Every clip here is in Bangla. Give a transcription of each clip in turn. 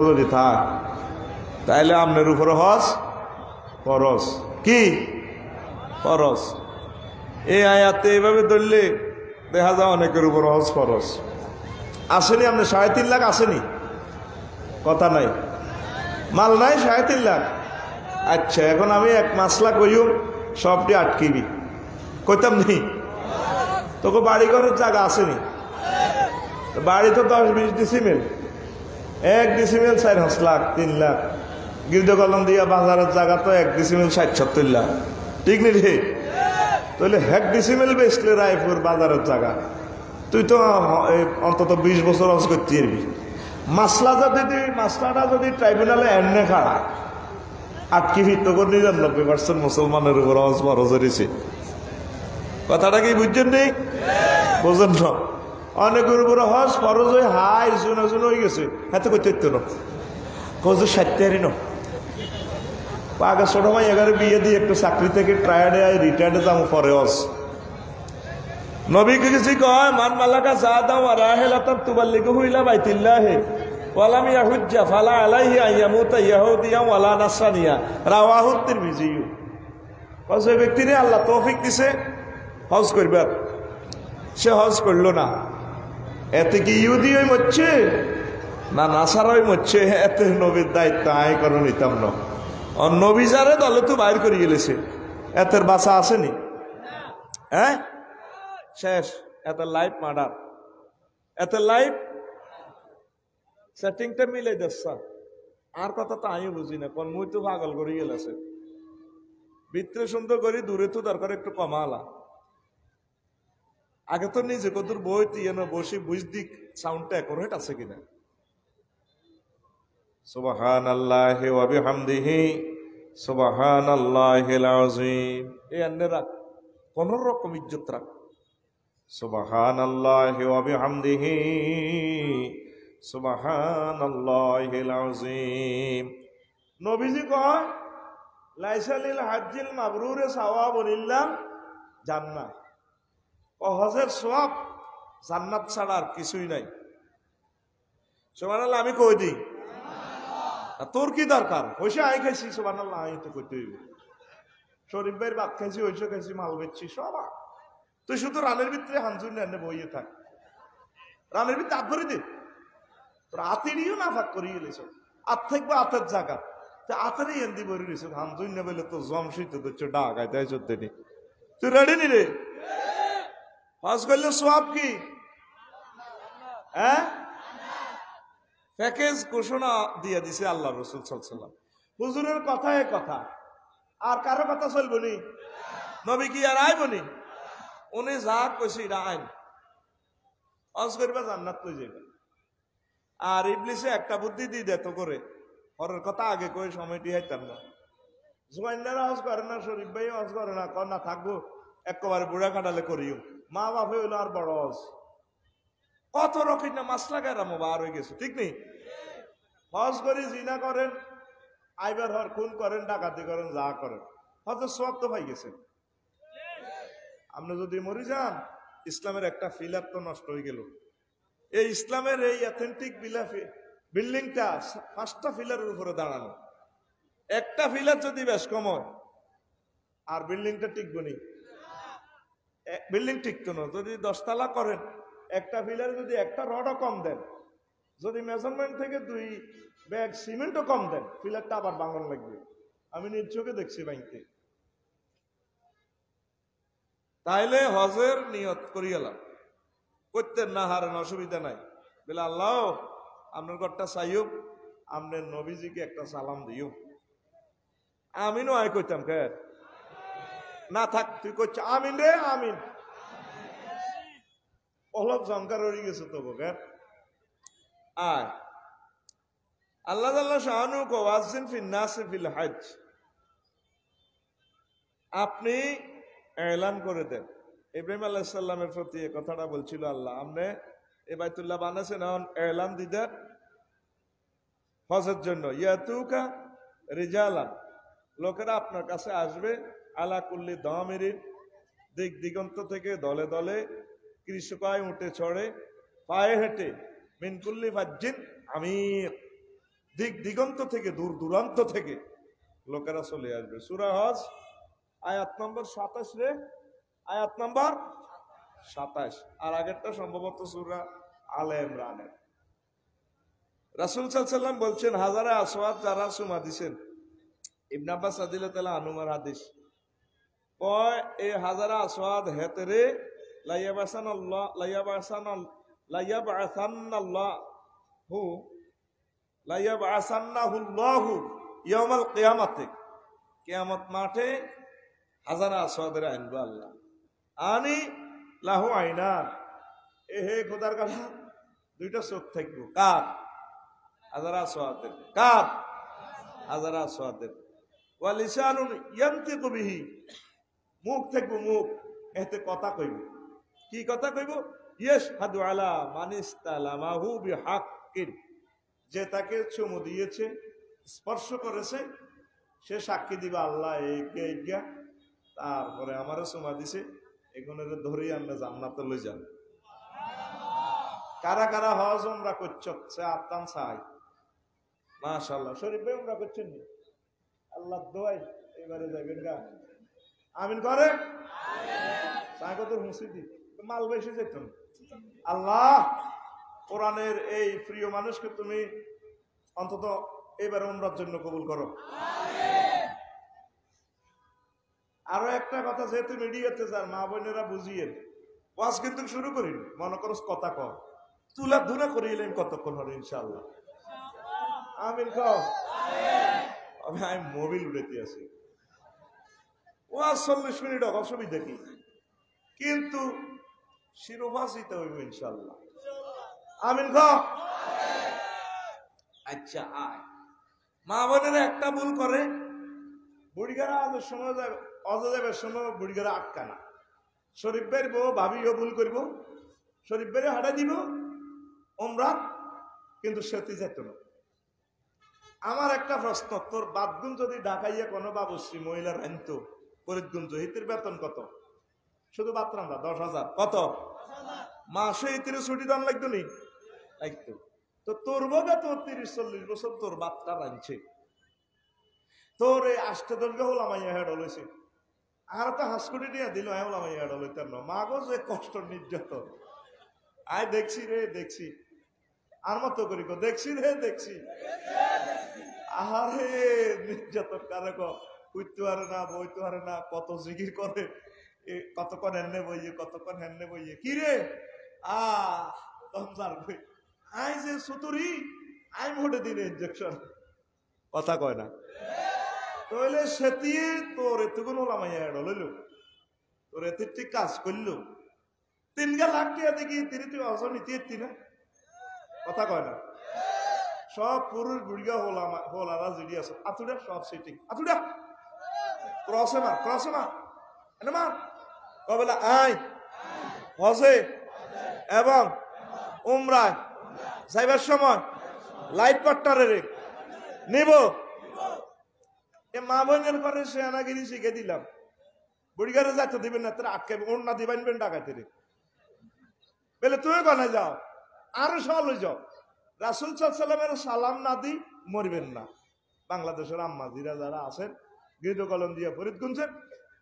যদি থাক তাইলে আপনার উপরে হজ ফরজ। কি ফরজ? এই আয়াতে এইভাবে ধরলে দেখা যায় অনেকের উপর হজ ফরজ। আসেনি আপনি 3.5 লাখ আসেনি? কথা নাই, মাল নাই 3.5 লাখ। আচ্ছা, এখন আমি 1 লাখ কইও সবটি আটকিবি কইতাম নি? তোকে বাড়ি ঘরের জায়গা আসেনি? বাড়ি তো 10-20 ডিসিমেল, 1 ডিসিমেল 4-5 লাখ 3 লাখ। গির্দ কলম দিয়া বাজারের জায়গা তো 1 ডিসিমেল 60-70 লাখ, ঠিক নি রে? তাহলে 1 ডিসিমেল বেচলে রায়পুর বাজারের জায়গা, তুই তো অন্তত 20 বছর হজ করতে পারবি। মাসলাটা যদি ট্রাইব্যুনালে এনে খাড়া আটকি ভিত্ত করে 99% মুসলমানের উপর হজ ফরজ হয়েছে। কথাটা কি বুঝছেন? নেই বোঝেন না? অনেকের উপরে হজ ফরজ হয়ে হাই জুন হয়ে গেছে, এত করতে না কত 60 ন আগে ছোট ভাই 11 বিয়ে দিয়ে একটু চাকরি থেকে ট্রায়ার্ডে রিটায়ার্ডে যাবো পরে হজ। নবীকে কিছু কয় মান মালাকা জাদাও ওয়া রাহিলাতান তুবাল্লিগু ইলা বাইতিল্লাহি ওয়া লাম ইয়াহুজ্জা ফালা আলাইহি আইয়ামুতা ইয়াহুদিয়া ওয়ালা নাসরানিয়া রাওয়াহু তিরমিজি। কয় যে ব্যক্তিরে আল্লাহ তৌফিক দিছে হজ করবার, সে হজ করলো না, এতে কি ইহুদি হয়ে মরছে না নাসারাই মরছে? এতে নবীর দায়িত্ব আয় করে নিতাম না। নবী যারে দলে তো বাইর করে গেলেছে, এতের বাসা আসেনি? হ্যাঁ, শেষ। এত লাইফ মার্ডার, এত লাইফ সেটিংটা মিলে যাচ্ছে। আর কথা তো আমি বুঝি না, কোন মুই তো পাগল করে গেলেছে। ভিতরে সুন্দর করি, দূরে তো দরকার একটু কমালা। আগে তো নিজে কত বই দিয়ে বসে বুঝ দিক সাউন্ডটা অ্যাকুরেট আছে কিনা। সুবহানাল্লাহি ওয়া বিহামদিহি সুবহানাল্লাহিল আযীম। এই আন্নে রাখ, কোন রকম ইজ্জত রাখ। সুবহানাল্লাহি ওয়া বিহামদিহি সুবহানাল্লাহিল আযীম। নবীজি কয় লাইসা লিল হাজ্জিল মাবরুরে সাওয়াবুন ইল্লা জান্নাহ। হজের সওয়াব জান্নাত ছাড়া আর কিছুই নাই। সুবহানাল্লাহ আমি কই দিই, তোর কি দরকার? হইছে আই খাইছি, সুবহানাল্লাহ আমি তো কইতে হইবে। শরীফ ভাইয়ের ভাত খাইছি, হইছে খাইছি, মাল বেচছি, সব। তুই শুধু রানের ভিতরে হানজুন এনে বইয়ে থাক, রানের ভিতরে আত ভরে দে। তোর আতেরইও না ফাঁক করিয়ে গেলেছ, আত থাকবো আতের জায়গা, আতেরই এন্দি বই রয়েছে হানজুন না বলে তো জমশিত হচ্ছে ডাকায় তাই চলতে নি। তুই রেডি নি রে? হজ করলে সওয়াব কি? হ্যাঁ, প্যাকেজ ঘোষণা দিয়ে দিছে আল্লাহ রাসূল সাল্লাল্লাহু আলাইহি ওয়াসাল্লাম। হুজুরের কথায় কথা, আর কারো কথা চলবো নি? নবী কি আর আইব নি? উনি যা কইছে এটা আইন। হজ করবা জান্নাত লই যাইবা। আর ইবলিসে একটা বুদ্ধি দিয়ে দেত করে হরের কথা আগে কই সময়টি হাইতাম না। জুয়াইনারা হজ করে না, শরীফ ভাই হজ করে না, কর না থাকবো একেবারে বুড়া কাটালে করিও। মা বাপে হইলো আর বড় হজ। কত রকম না মাসলা গেরামো বার হয়ে গেছে, ঠিক নেই? হজ করি জিনা করেন, আইবার হর খুন করেন, ডাকাতি করেন, যা করেন, হজের সওয়াব তো পাই গেছে। আপনি যদি মরি যান, ইসলামের একটা ফিলার তো নষ্ট হয়ে গেল। এই ইসলামের এই অথেন্টিক বিল্ডিংটা 5টা ফিলারের উপরে দাঁড়ানো। একটা ফিলার যদি বেশ কম হয় আর বিল্ডিংটা টিকবো নি? বিল্ডিং টিকতো না। যদি 10 তলা করেন, একটা ফিলার যদি একটা রডও কম দেন, যদি মেজারমেন্ট থেকে 2 ব্যাগ সিমেন্টও কম দেন, ফিলারটা আবার ভাঙন লাগবে। আমি নিজ চোখে দেখছি ব্যাংকে। তাইলে হজের নিয়ত করি গেলাম, করতেন না হারেন, অসুবিধা নাই। বলে আল্লাহ আপনার ঘরটা চাইও, আপনার নবীজিকে একটা সালাম দিও। আমিনও আয় কইতাম কে না থাক, তুই করছিস আমিন রে, আমিন। অলপ জঙ্কার হয়ে গেছে তো কে আয়। আল্লাহ আল্লাহ শাহানু ওয়াজিন ফিন নাস ফিল হজ। আপনি এলান করে দেন। ইব্রাহিম আলাইহিস সালামের প্রতি এই কথাটা বলছিল আল্লাহ, আপনি এই বাইতুল্লাহ বানাইছেন, এখন এলান দিদের হজের জন্য। ইয়াতুকা রিজালান, লোকেরা আপনার কাছে আসবে, আলা কুল্লি দামিরিন, দিক দিগন্ত থেকে দলে দলে, কৃষকায় উঠে চড়ে, পায়ে হেঁটে, মিনকুল্লি ফাজ্জিন আমির, দিক দিগন্ত থেকে, দূর দূরান্ত থেকে লোকেরা চলে আসবে। সূরা হজ আয়াত নম্বর 27 রে, আয়াত নম্বর 27। আর আগেরটা সম্ভবত সূরা আলে ইমরানের। রাসূল সাল্লাল্লাহু আলাইহি ওয়াসাল্লাম বলছেন, হাজারে আসওয়াদ যারা চুমা দিছেন, ইবনে আব্বাস রাদিয়াল্লাহু আনহুর হাদিস, কয় এই হাজারে আসওয়াদ হেতরে লাইয়াবআসান্নাহুল্লাহু ইয়াউমাল কিয়ামাতে, কিয়ামত মাঠে হাজারে আসওয়াদের আনবে আল্লাহ। আনি লাহু আইনান, এ হে খোদার কথা, দুইটা চোখ থাকবো। কার? হাজারে আসওয়াদের। কার? হাজারে আসওয়াদের। ওয়া লিসানুন ইয়ানতিকু বিহি, মুখ থাকবো, মুখ এতে কথা কইব। কি কথা কইব? ইয়াশহাদু আলা মান ইসতালামাহু বিহাক্কিন, যে তাকে চুমু দিয়েছে, স্পর্শ করেছে, সে সাক্ষী দিবা আল্লাহ এইজ্ঞা, তারপরে আমারও চুমা দিছে, এগুলোর ধরেই আমরা জান্নাতে লই যান। কারা কারা হজ উমরা করছো? সে আত্মান চাই। মাশাআল্লাহ। শরীফ ভাই উমরা করছেন নি? আল্লাহ দোয়াই এবারে যাবেন গা, আমিন করে। স্বাগত হুঁসিদি মাল বেশি যেত। আল্লাহ কোরআনের এই প্রিয় মানুষকে তুমি অন্তত এবারে উমরার জন্য কবুল করো। আরো একটা কথা, যেহেতু মিডিয়াতে যার মা বোনেরা বুঝিয়ে ওয়াজ কিন্তু শুরু করিন, মনে করো কথা কর, তুলা ধুলা করিলেন কতক্ষণ হলো ইনশাআল্লাহ। আমিন কও। আমি মোবিল উড়াইতে আছি, ওয়াজ 40 মিনিট অসুবিধা কি, কিন্তু শিরোভাষিতে হইব ইনশাআল্লাহ। আমিন কও। আচ্ছা আয়, মা বোনেরা একটা ভুল করে, বুড়িগারা আজের সময় যাবে, অজাবের সময় বুড়িগারা আটকানা, শরীফ ভাইয়ের বউ ভাবিও ভুল করব, শরীফ ভাইয়ের হাঁটা দিব ওমরা, কিন্তু সেটি যেত না। আমার একটা প্রশ্ন, তোর বাদগুন যদি ঢাকাইয়া কোনো বাবুশ্রী মহিলার আনত ফরিদগঞ্জ, হিতির বেতন কত? শুধু বাতরান্দা 10,000। কত? মাসে হিতির ছুটি দাম লাগতো নি? লাগতো। তো তোর বোধ তোর 30-40 বছর তোর বাচ্চা রাঁধছে, তোর এই 8-10 গে হোলামাইয়া হেড হলেছে, আর তো হাসকুটি নিয়ে দিল হোলামাইয়া হেড হইতার না। মা গো যে কষ্ট নির্যাতন, আয় দেখছি রে দেখছি, আর মতো করি গো দেখছি রে দেখছি। আরে নির্যাতন কারে কইতে পারে না, বইতে পারে না, কত জিকির করে, কতক্ষণ হেন্নে বইয়ে, কতক্ষণ হেন্নে বইয়ে, কি রে আই যে সুতুরি আই মোটে দিনে ইনজেকশন, কথা কয় না। তাহলে সেটি তোর এতগুণ ওলামাইয়া এড হইল, তোর এতে ঠিক কাজ করলো, 3 লাখ টাকা দেখি তিনি তুই অসম নিতে না, কথা কয় না। সব পুরুষ বুড়িগা হোলারা জিডি আছে, আতুডা সব সেটিং, আতুডা ক্রসে মার, ক্রসে মার, এনে মার, কবেলা আই হজে এবং উমরায় যাইবার সময় লাইট পাট্টারে রে নিব। এ মা বোনের করে সে আনাগিরি শিখে দিলাম, বুড়িগারে যাইতে দিবেন না, তারা আটকাবে, ওর না দিবেন ডাকাতে রে বলে তুমি কনে যাও, আরো সল হয়ে যাও। রাসূল সাল্লাল্লাহু আলাইহি ওয়াসাল্লামের সালাম না দি মরবেন না। বাংলাদেশের আম্মাজিরা যারা আছেন গৃহ কলম দিয়ে ফরিদগঞ্জে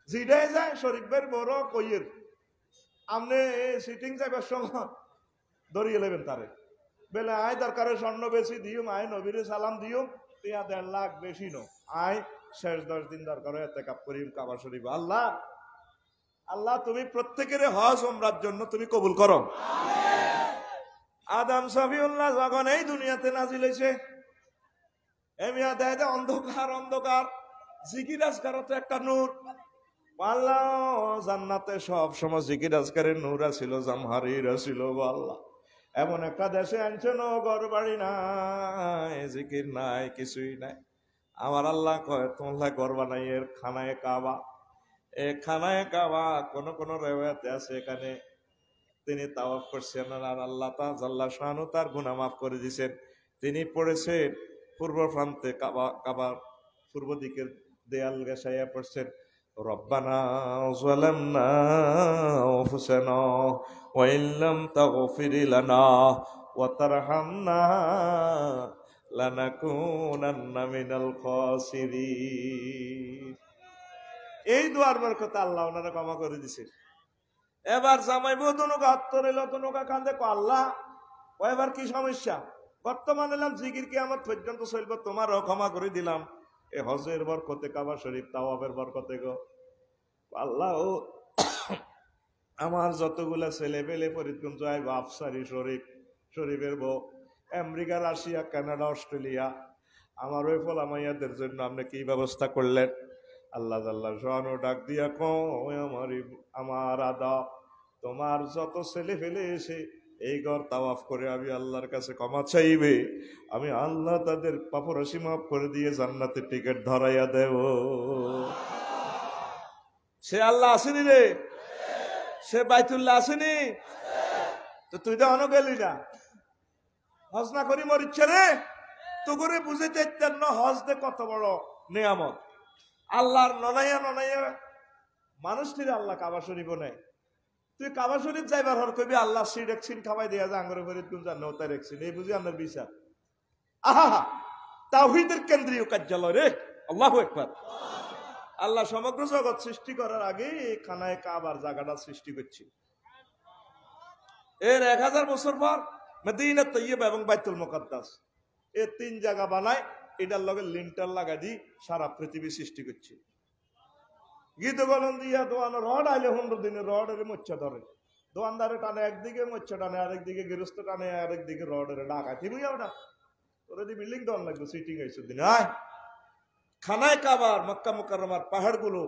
জিডাই যায়, শরীফের বড় কইয়ের আমনে সিটিং যাইবার সময় ধরিয়ে নেবেন তারে, বেলে আয় দরকারে স্বর্ণ বেশি দিও, আয় নবীরে সালাম দিও, 1.5 লাখ বেশি নো, আয় শেষ 10 দিন দরকারে এতেকাপ করিম কাবা শরীফ। আল্লাহ আল্লাহ তুমি প্রত্যেকের হজ উমরার জন্য তুমি কবুল করো। আদম সফিউল্লাহ যখন এই দুনিয়াতে নাজিল হয়েছে, এমিয়া দেয় অন্ধকার অন্ধকার, জিকির আজকারও তো একটা নূর। আল্লাহ জান্নাতে সব সময় জিকির আজকারের নূর ছিল, জামহারির ছিল। আল্লাহ এমন একটা দেশে আনছেন ঘর বাড়ি নাই, জিকির নাই, কিছুই নাই। আমার আল্লাহ কয় তোমরা ঘর বানাই এর খানায় কাবা, এ খানায় কাবা কোন কোন রেওয়ায়াতে আছে এখানে তিনি তাওয়াফ করছেন, আর আল্লাহ তাআলা শানু তার গুনাহ মাফ করে দিয়েছেন। তিনি পড়েছেন পূর্ব প্রান্তে কাবার পূর্ব দিকের দেয়াল ঘেঁষাইয়া পড়ছেন, রব্বানা যালামনা আনফুসানা ওয়া ইল্লাম তাগফির লানা ওয়া তারহামনা লানাকুনান্না মিনাল খাসিরিন। এই দুয়ার বরকত আল্লাহ ওনারা ক্ষমা করে দিছে। এবার জামাইবো দুনুকা হাত ধরিল, দুনুকা কান্দে কো আল্লাহ ও এবার কি সমস্যা? বর্তমান এলাম জিকির কিয়ামত পর্যন্ত চলবে, তোমারও ক্ষমা করে দিলাম এ হজের বরকতে, কাবা শরীফ তাওয়াফের বরকতে গো আল্লাহ। ও আমার যতগুলা ছেলে পেলে ফরিদগঞ্জ আইব, আফসারি শরীফ, শরীফের বউ, আমেরিকা, রাশিয়া, কানাডা, অস্ট্রেলিয়া, আমার ওই ফলামাইয়াদের জন্য আপনি কি ব্যবস্থা করলেন? আল্লাহ জাল্লা শানু ডাক দিয়া আমার আদা তোমার যত ছেলে ফেলে এসে এই ঘর তাওয়াফ করে আমি আল্লাহর কাছে ক্ষমা চাইবে, আমি আল্লাহ তাদের পাপরাশি মাফ করে দিয়ে জান্নাতের টিকিট ধরাইয়া দেব। সে আল্লাহ আসেনি রে, সে বাইতুল্লাহ আসেনি, তো তুই তো অন গেলি না, হজ না করি মরিচ্ছে রে। তো করে বুঝেতে হজ দে কত বড় নিয়ামত। আল্লাহর ননাইয়া ননাইয়া মানুষটির আল্লাহ কাবা শরীফ নেয়। তুই কাবা শরীফ যাইবার হর কবি আল্লাহ সিট একসিন খাওয়াই দেয়া যায় আঙ্গরে ফরিদগঞ্জ নৌতার একসিন, এই বুঝি আপনার বিচার। আহা তাওহীদের কেন্দ্রীয় কার্যালয় রে, আল্লাহু আকবার। আল্লাহ সমগ্র জগৎ সৃষ্টি করার আগে এই খানায় কাবার জায়গাটা সৃষ্টি করছে। এর 1000 বছর পর মদিনা তৈয়বা এবং বাইতুল মুকাদ্দাস এই 3 জায়গা বানায়, এটার লগে লিন্টার লাগাই দি সারা পৃথিবী সৃষ্টি করছে। গীত গলন দিয়া দোয়ানো রড আইলে 15 দিনে রড এর মোচ্ছা ধরে, দোয়ানদারে টানে একদিকে, মোচ্ছা টানে আরেকদিকে, গৃহস্থ টানে আরেকদিকে, রড এর ডাকা ঠিকই ওটা তোর দি বিল্ডিং দেওয়ান লাগবে। সিটিং হয়েছে দিন আয় খানায় কাবার মক্কা মুকাররমার পাহাড়গুলো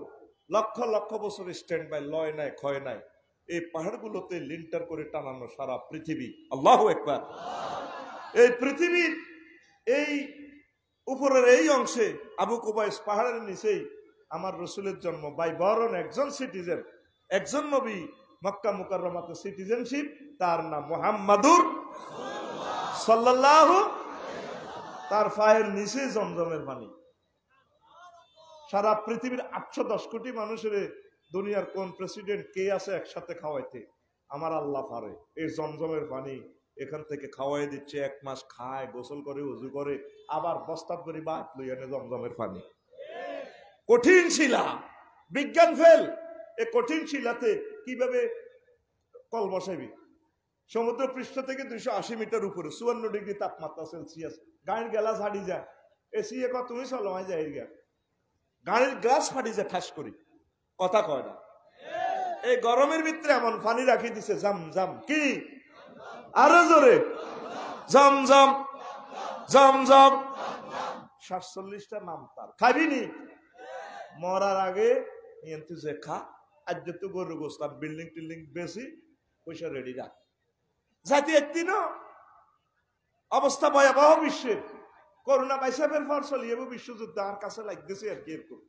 লক্ষ লক্ষ বছর স্ট্যান্ড বাই, লয় নাই ক্ষয় নাই। এই পাহাড়গুলোতে লিন্টার করে টানানো সারা পৃথিবী, আল্লাহু আকবার। এই পৃথিবীর এই উপরের এই অংশে আবু কুবাইস পাহাড়ের নিচেই আমার রসুলের জন্ম। বাই বরণ একজন সিটিজেন, একজন নবী মক্কা মুকাররমাতে সিটিজেনশিপ, তার নাম মুহাম্মাদুর সাল্লাল্লাহু। তার পায়ের নিচে জমজমের পানি। সারা পৃথিবীর 810 কোটি মানুষের দুনিয়ার কোন প্রেসিডেন্ট কে আছে একসাথে খাওয়াইতে? আমার আল্লাহ পারে। এই জমজমের পানি এখান থেকে খাওয়াই দিচ্ছে, 1 মাস খায়, গোসল করে, উজু করে, আবার বস্তা করে বাদ লই আনে জমজমের পানি। কঠিন শিলা, বিজ্ঞান ফেল। এই কঠিন শিলাতে কিভাবে কল বসাইবি? সমুদ্র পৃষ্ঠ থেকে 280 মিটার উপরে, 54 ডিগ্রি তাপমাত্রা সেলসিয়াস, গাড়ির গেলা ছাড়ি যায়, এসি কত তুমি চলমাই যায়, গাড়ির গ্লাস ফাটি যায় ঠাস করি, কথা কয় না। এই গরমের ভিতরে এমন পানি রাখি দিছে, জাম জাম, কি আরো জোরে, জাম জাম জাম জাম। 47টা নাম তার, খাবিনি মরার আগে যে খা, আজ তো গরু গোস্তাম, বিল্ডিং টিল্ডিং বেশি, পয়সা রেডি রাখ। জাতি একদিনও অবস্থা ভয়াবহ বিশ্বের, করোনা ভাইরাসের পর চলিয়ে বিশ্বযুদ্ধ আর কাছে লাগতেছে আর কি। এরকম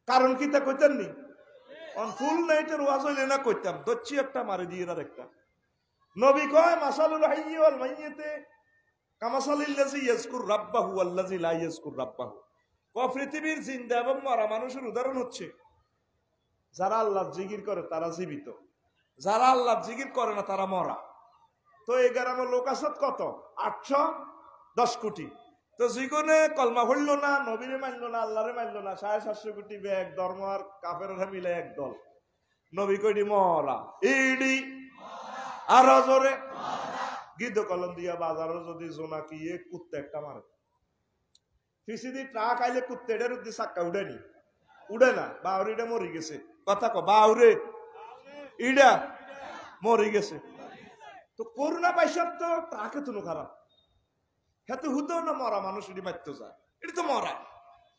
কারণ কি তা কইতেন নি? ফুল নাইটের ওয়াজ হইলে না কইতাম, দচ্ছি একটা মারি দিয়ে আর একটা। নবী কয় মাসালুল হাইয়্যি ওয়াল মাইয়্যিতি কামাসালিল্লাযী ইয়াযকুর রাব্বাহু ওয়াল্লাযী লা ইয়াযকুর রাব্বাহু। পৃথিবীর জিন্দা এবং মরা মানুষের উদাহরণ হচ্ছে, যারা আল্লাহর জিকির করে তারা জীবিত, যারা আল্লাহর জিকির করে না তারা মরা। তো এই গ্রামের লোক আছে কত? 810 কোটি। তো জীবনে কলমা পড়ল না, নবীরে মানল না, আল্লাহরে মানল না, 750 কোটি ব্যাগ ধর্ম আর কাফেররা মিলে এক দল। নবী কইডি মরা, ইডি আর জোরে গিদ্ধ কলম দিয়া বাজারও যদি জোনাকি কুত্তে একটা মারে, ফিসিদি ট্রাক আইলে কুত্তেটার উদ্দি চাক্কা উড়েনি, উড়ে না, বাউরিটা মরি গেছে। কথা ক বাউরে ইডা মরি গেছে। তো করোনা পাইসার তো ট্রাকে তো খারাপ, হেতু হুতো না মরা মানুষ এটি মারতে যায়, এটি তো মরা।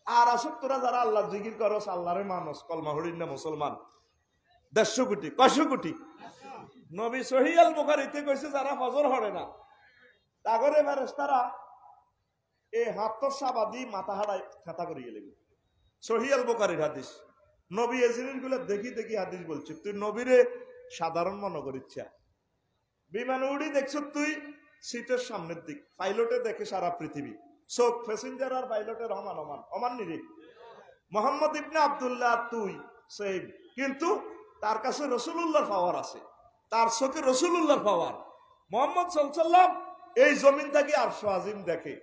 আর আসক তোরা যারা আল্লাহ জিকির করস, আল্লাহরে মানুষ, কলমা হরিণ না মুসলমান 150 কোটি, 500 কোটি। নবী সহিহ আল বুখারীতে কইছে যারা ফজর হরে না তাগরে ফেরেশতারা এই হাতর সাবাদি মাথা হাড়ায় খাতা করিয়ে লেগে। সহিহ আল বুখারীর হাদিস। নবী এই জিনিসগুলো দেখি দেখি হাদিস বলছে। তুই নবীরে সাধারণ মনে করিচ্ছা, বিমানে উড়ি দেখছ তুই সিটের সামনের দিক, পাইলটে দেখে সারা পৃথিবী, চোখ প্যাসেঞ্জার আর পাইলটের অমান অমান অমান নিরে। মোহাম্মদ ইবনে আব্দুল্লাহ তুই সেই, কিন্তু তার কাছে রাসূলুল্লাহর পাওয়ার আছে, তার চোখে রাসূলুল্লাহর পাওয়ার। মোহাম্মদ সাল্লাল্লাহু আলাইহি ওয়াসাল্লাম এই জমিন থেকে আরশ আজিম দেখে,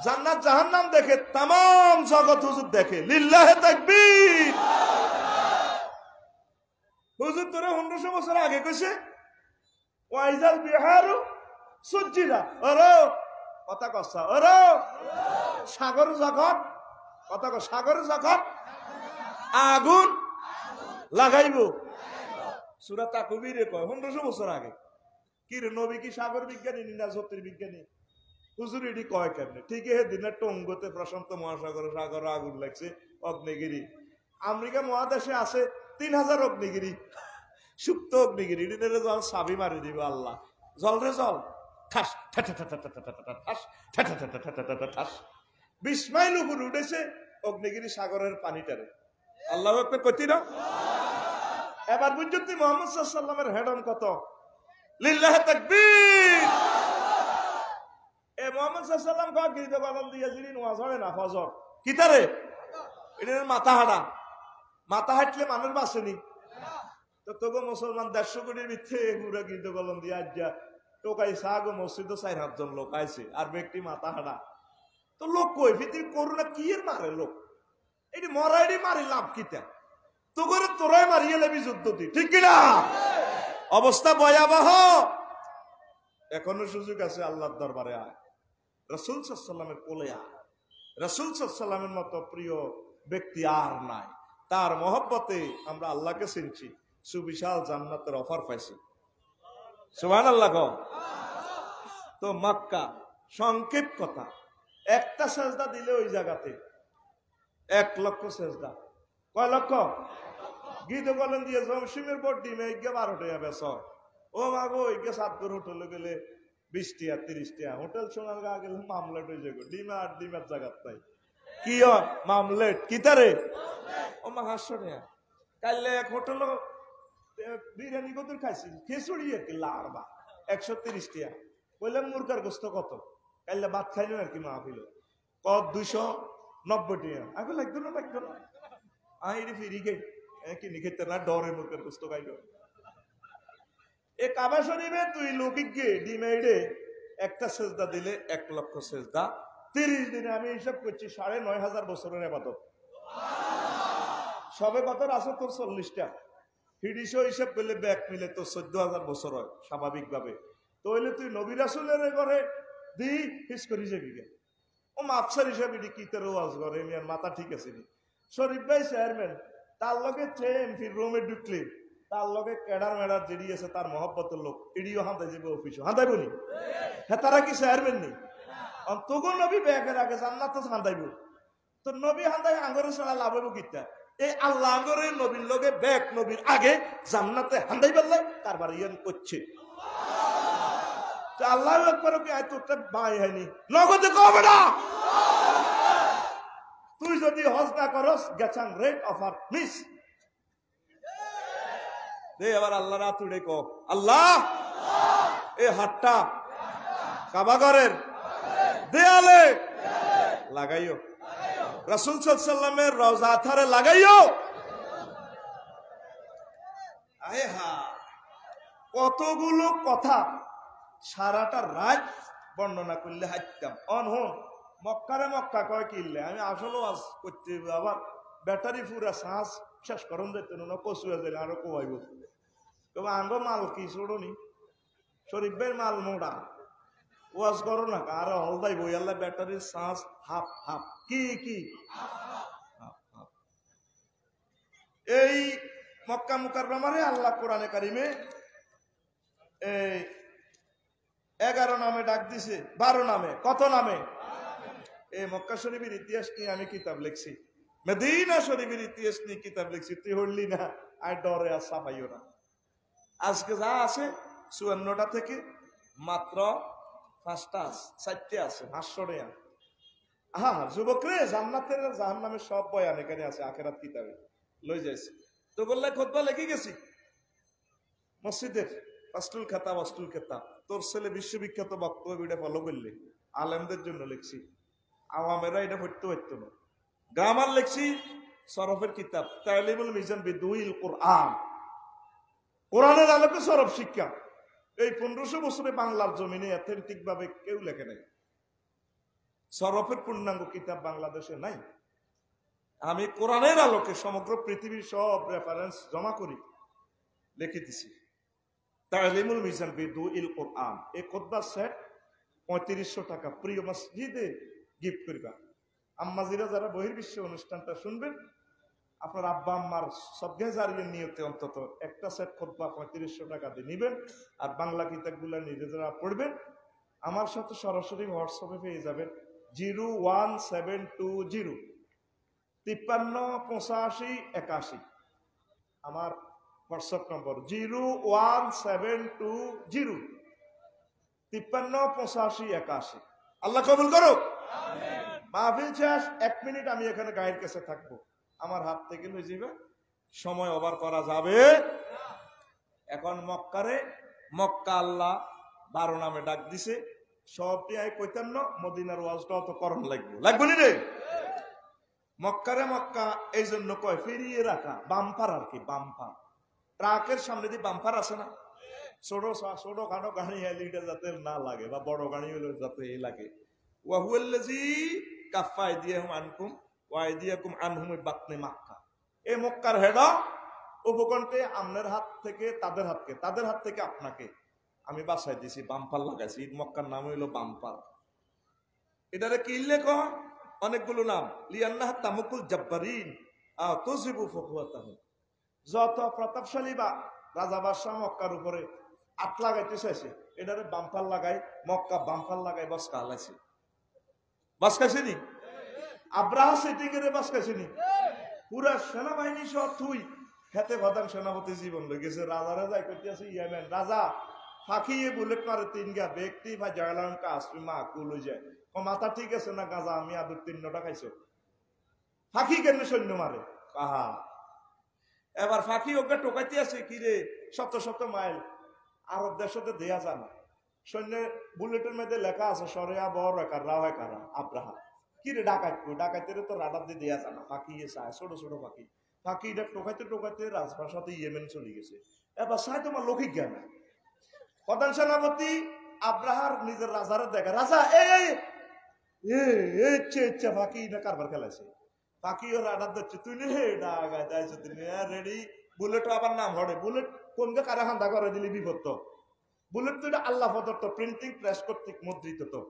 জান্নাত জাহান্নাম দেখে, তামাম জগৎ হুজুর দেখে। লিল্লাহে তাকবীর। হুজুর তোরে 1500 বছর আগে কইছে ওয়াইজাল বিহারু সুজ্জিরা, ওরে কথা কসা, ওরে সাগর জগৎ কথা কস, সাগর জগৎ আগুন লাগাইব। সূরা তাকবীরে কয় 1500 বছর আগে। কি রে নবী কি সাগর বিজ্ঞানী না জ্যোতির্বিজ্ঞানী? হুজুর এটি কয় কেমনে? ঠিক হে দিনে টঙ্গতে প্রশান্ত মহাসাগরে সাগরে আগুন লাগছে, অগ্নিগিরি। আমেরিকা মহাদেশে আছে 3000 অগ্নিগিরি, সুপ্ত অগ্নিগিরি। এটারে জল চাবি মারি দিব আল্লাহ, জল রে জল ঠাস ঠাস 20 মাইল উপর উঠেছে অগ্নিগিরি সাগরের পানিটারে। আল্লাহ আকবার কইতি না? এবার বুঝতে মুহাম্মদ সাল্লাল্লাহু আলাইহি ওয়াসাল্লামের হেড অন কত? লিল্লাহি তাকবীর। এ মুহাম্মদ সাল্লাল্লাহু আলাইহি ওয়াসাল্লাম কয় গীত গলন দিয়া জিরিন ওয়াজ হয় না ফজর কিতারে এটার মাথা হাঁটা, মাথা হাঁটলে মানুষ বাঁচেনি। তো তবু মুসলমান 150 কোটির ভিতরে পুরো গীত গলন দিয়া যা টোকাই সাগো মসজিদ 4-5 জন লোক আইছে আর ব্যক্তি মাথা হাঁটা। তো লোক কই পৃথিবী করুণা কি এর মারে লোক? এটি মরাইডি মারি লাভ কিতা? তো করে তোরাই মারিয়ে লেবি যুদ্ধ দি, ঠিক কিনা? অবস্থা ভয়াবহ। এখনো সুযোগ আছে, আল্লাহর দরবারে আয়, রাসূল সাল্লাল্লাহু আলাইহি ওয়াসাল্লামের কোলে আয়। রাসূল সাল্লাল্লাহু আলাইহি ওয়াসাল্লামের মতো প্রিয় ব্যক্তি আর নাই। তার মহব্বতে আমরা আল্লাহকে চিনছি, সুবিশাল জান্নাতের অফার পাইছি। সুবহানাল্লাহ। তো মক্কা সংক্ষেপ কথা, একটা সেজদা দিলে ওই জায়গাতে 1 লক্ষ সেজদা। কয় লক্ষ? গীত বলেন দিয়ে জমসিমের পর ডিমে 12 টাকা বেচ। ও মাগো এগে 7 হোটেলে গেলে 20 টাকা 30 টাকা। হোটেল সোনার গা গেলে মামলেট হয়ে যাবে, ডিমে আর ডিমের জায়গা তাই কি হয় মামলেট কিতারে ও মা 500 টাকা। কাইলে এক হোটেল বিরিয়ানি কত খাইছি, খিচুড়ি আর কি লাড়বা 130 টাকা। বললাম মুরগার গোস্ত কত? কাইলে ভাত খাইলেন আর কি মাহফিল কত? 290 টাকা। আগে লাগতো না লাগতো না আইরি ফিরি গে কিনি খেতে না ডরে মুরগার গোস্ত খাইল। এ কাবা শরীফে তুই লৌকিক গে ডিমেডে একটা সেজদা দিলে 1 লক্ষ সেজদা। 30 দিনে আমি হিসাব করছি 9500 বছরের ইবাদত। সবে কত আছে তোর 40টা হিডিসও হিসাব করলে ব্যাক মিলে তোর 14000 বছর হয় স্বাভাবিক ভাবে। তো হইলে তুই নবী রাসূলের ঘরে দি হিস করি যাবি গে। ও মাফসার হিসাবে কি তোর ওয়াজ করে মিয়ার মাথা ঠিক আছে নি? শরীফ ভাই চেয়ারম্যান, তার লগে এমপি রুমে ঢুকলে তার লগে কেডার মেডার যেডি আছে তার মহব্বতের লোক এডিও হাঁদাই যাবে অফিসে, হাঁদাইব নি? হ্যাঁ তারা কি চেয়ারম্যান নেই? তবু নবী ব্যাগের আগে জান্নাত হাঁদাইব। তো নবী হাঁদাই আঙ্গরে ছাড়া লাভ হইব কিতা? এই আল্লাহ আঙ্গরে নবীর লগে ব্যাগ নবীর আগে জান্নাতে হাঁদাই পারলে কারবার ইয়ান করছে। আল্লাহ একবার কি আয় তোরটা বাই হয়নি নগদে কবে না? তুই যদি হজ না করস গেছান রেট অফার মিস দে। আবার আল্লাহ রাত উড়ে কো আল্লাহ এ হাতটা কাবাগরের দেয়ালে লাগাইও, রাসূল সাল্লাল্লাহু আলাইহি ওয়াসাল্লামের রওজা আথারে লাগাইও। আয় হা কতগুলো কথা সারাটা রাত বর্ণনা করলে হাইতাম। অনহন মক্কারে মক্কা কয় কিনলে আমি আসলে আজ করতে আবার ব্যাটারি পুরা শ্বাস শেষ করন যেত না, কচু যাইলে আরো কোয়াইব। তবে আঙ্গো মাল কি ছোড়নি শরীফ ভাই মাল মোড়া ওয়াজ করো না আর হলদাই বই আল্লাহ ব্যাটারির শ্বাস হাফ হাফ কি কি এই মক্কা মুকাররমারে আল্লাহ কোরআনে কারিমে এই 11 নামে ডাক দিছে, 12 নামে। কত নামে? এই মক্কা শরীফের ইতিহাস নিয়ে আমি কিতাব লিখছি, মদিনা শরীফের ইতিহাস নিয়ে কিতাব লিখছি। তুই হরলি না আর ডরে আর সাফাইও না। আজকে যা আছে 54টা থেকে মাত্র 5টা আছে, 4টে আছে 500 টাকা। হ্যাঁ যুবক রে জান্নাতের জাহান্নামের সব বয়ান এখানে আছে আখিরাত কিতাবে লই যাইছে। তো বললে খুতবা লিখে গেছি মসজিদের ফাস্টুল খেতাব অস্টুল খেতাব। তোর ছেলে বিশ্ববিখ্যাত বক্তব্য এটা ফলো করলে আলেমদের জন্য লিখছি, আওয়ামেরা এটা পড়তে পারতো না। গ্রামার লিখছি সরফের কিতাব তালিমুল মিজান বিদুইল কোরআন, কোরআনের আলোকে সরফ শিক্ষা। এই 1500 বছরে বাংলার জমিনে অথেন্টিক ভাবে কেউ লেখে নাই। সরফের পূর্ণাঙ্গ কিতাব বাংলাদেশে নাই। আমি কোরআনের আলোকে সমগ্র পৃথিবীর সব রেফারেন্স জমা করি, লিখে দিছি। তালিমুল মিজান বিদুইল কোরআন, এই খুতবা সেট 3500 টাকা প্রিয় মসজিদে গিফট করবা। আম্মাজিরা যারা বহির্বিশ্ব অনুষ্ঠানটা শুনবেন, আপনার আব্বা আম্মার সদ্গায় জারির নিয়তে অন্তত একটা সেট খুতবা 3500 টাকা দিয়ে নিবেন। আর বাংলা কিতাবগুলো নিজেরা পড়বেন। আমার সাথে সরাসরি হোয়াটসঅ্যাপে পেয়ে যাবেন 01720 538581। আমার হোয়াটসঅ্যাপ নম্বর 01720 538581। আল্লাহ কবুল করো। মাহফিল শেষ 1 মিনিট আমি এখানে গায়ের কাছে থাকবো, আমার হাত থেকে লয়ে যাবে, সময় ওভার করা যাবে। এখন মক্কা আল্লাহ 12 নামে ডাক দিছে, সবটি আই কইতান্ন, মদিনার ওয়াজটাও তো করণ লাগবে নি রে। মক্কা এই জন্য কয় ফিরিয়ে রাখা, বাম্পার আর কি, বাম্পার। ট্রাকের সামনে দিয়ে বাম্পার আছে না, ছোট খাটো গাড়ি এলিটা যাতে না লাগে, বা বড় গাড়ি হলে যাতে এই লাগে। ওয়াহুয়াল্লাযী কাফফা আইদিয়াহুম আনকুম ওয়া আইদিয়াকুম আনহুম বাতনি মক্কা। এই মক্কার হেডা উপকণ্ঠে আপনার হাত থেকে তাদের হাত থেকে আপনাকে আমি বাসায় দিছি, বাম্পার লাগাইছি। ঈদ মক্কার নাম হইল বাম্পার। এটারে কি লেখ, অনেকগুলো নাম। লিয়ান্নাহা তামুকুল জাব্বারিন তুযিবু ফুকুয়াতাহুম। যত প্রতাপশালী বা রাজা বাদশাহ মক্কার উপরে আট লাগাইতে চাইছে, এটারে বাম্পার লাগাই, মক্কা বাম্পার লাগাই বসকা হালাইছে। বাসকাইছে নি? আব্রাহা সেটিং এর বাসকাইছে নি? পুরা সেনাবাহিনী সহ তুই খেতে প্রধান সেনাপতি জীবন লই গেছে। রাজারা যাই করতে আছে ইয়েমেন, রাজা ফাঁকিয়ে বুলেট মারে 3 গা ব্যক্তি বা জয়লাম কা আসবি মা কুল হয়ে যায়। মাথা ঠিক আছে না গাজা, আমি আদর 3টা খাইছো। ফাঁকি কেন সৈন্য মারে কাহা? এবার ফাঁকি ওকে টোকাইতে আছে কি রে, শত মাইল আরব দেশতে দেয়া যায় না। সৈন্যের বুলেটের মধ্যে লেখা আছে সরেয়া বড় কারা হয় কারা আব্রাহা। কি রে ডাকাইতে তো রাডার দিয়ে দেয়া যায় না। ফাঁকি চায় ছোট ফাঁকি এটা টোকাইতে রাজভাষাতে ইয়েমেন চলে গেছে। এবার চাই তোমার লৌকিক জ্ঞান। প্রধান সেনাপতি আব্রাহার নিজের রাজারে দেখে, রাজা ইচ্ছা ফাঁকি না কারবার খেলাইছে। ফাঁকি ও রাডার দিচ্ছে, তুই নে ডাকাই যাইছো তুমি রেডি। বুলেট আবার নাম হড়ে, বুলেট কোনকে কারা হান্দা করে দিলি বিপদ তো। বুলেট তো এটা আল্লাহ প্রদত্ত, প্রিন্টিং প্রেস কর্তৃক মুদ্রিত। তো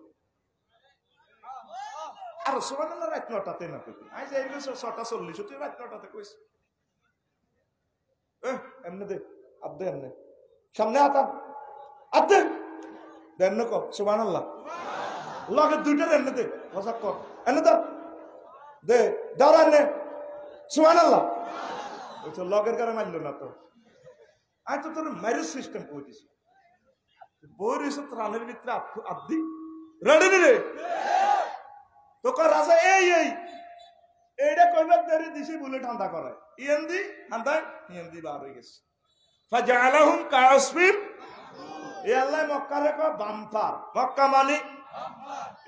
আর সুবহানাল্লাহ রাত 9টাতে না কইবি, আই যাই 6:40 তুই রাত 9টাতে কইস। এমনে দে আব্দে, এমনে সামনে আব্দে দেন কর সুবহানাল্লাহ। লগে দুইটা এমনে দে মজাক কর, এনে দে দাঁড়া নে সুবহানাল্লাহ। ওই তো লগের কারে মারলো না তো, আই তো তোর ম্যারেজ সিস্টেম কই দিছি। বই রইছ রানের ভিতরে আব্দি রেডি রে তোকে রাজা এইটা কইবার দেরি দিছি বুলেট হান্দা করে ইয়েন্দি হান্দায় ইয়েন্দি বার হয়ে গেছে। ফাজালাহুম কাসফিন, এ আল্লাহ মক্কারে কয় বাম্পার। মক্কা মানে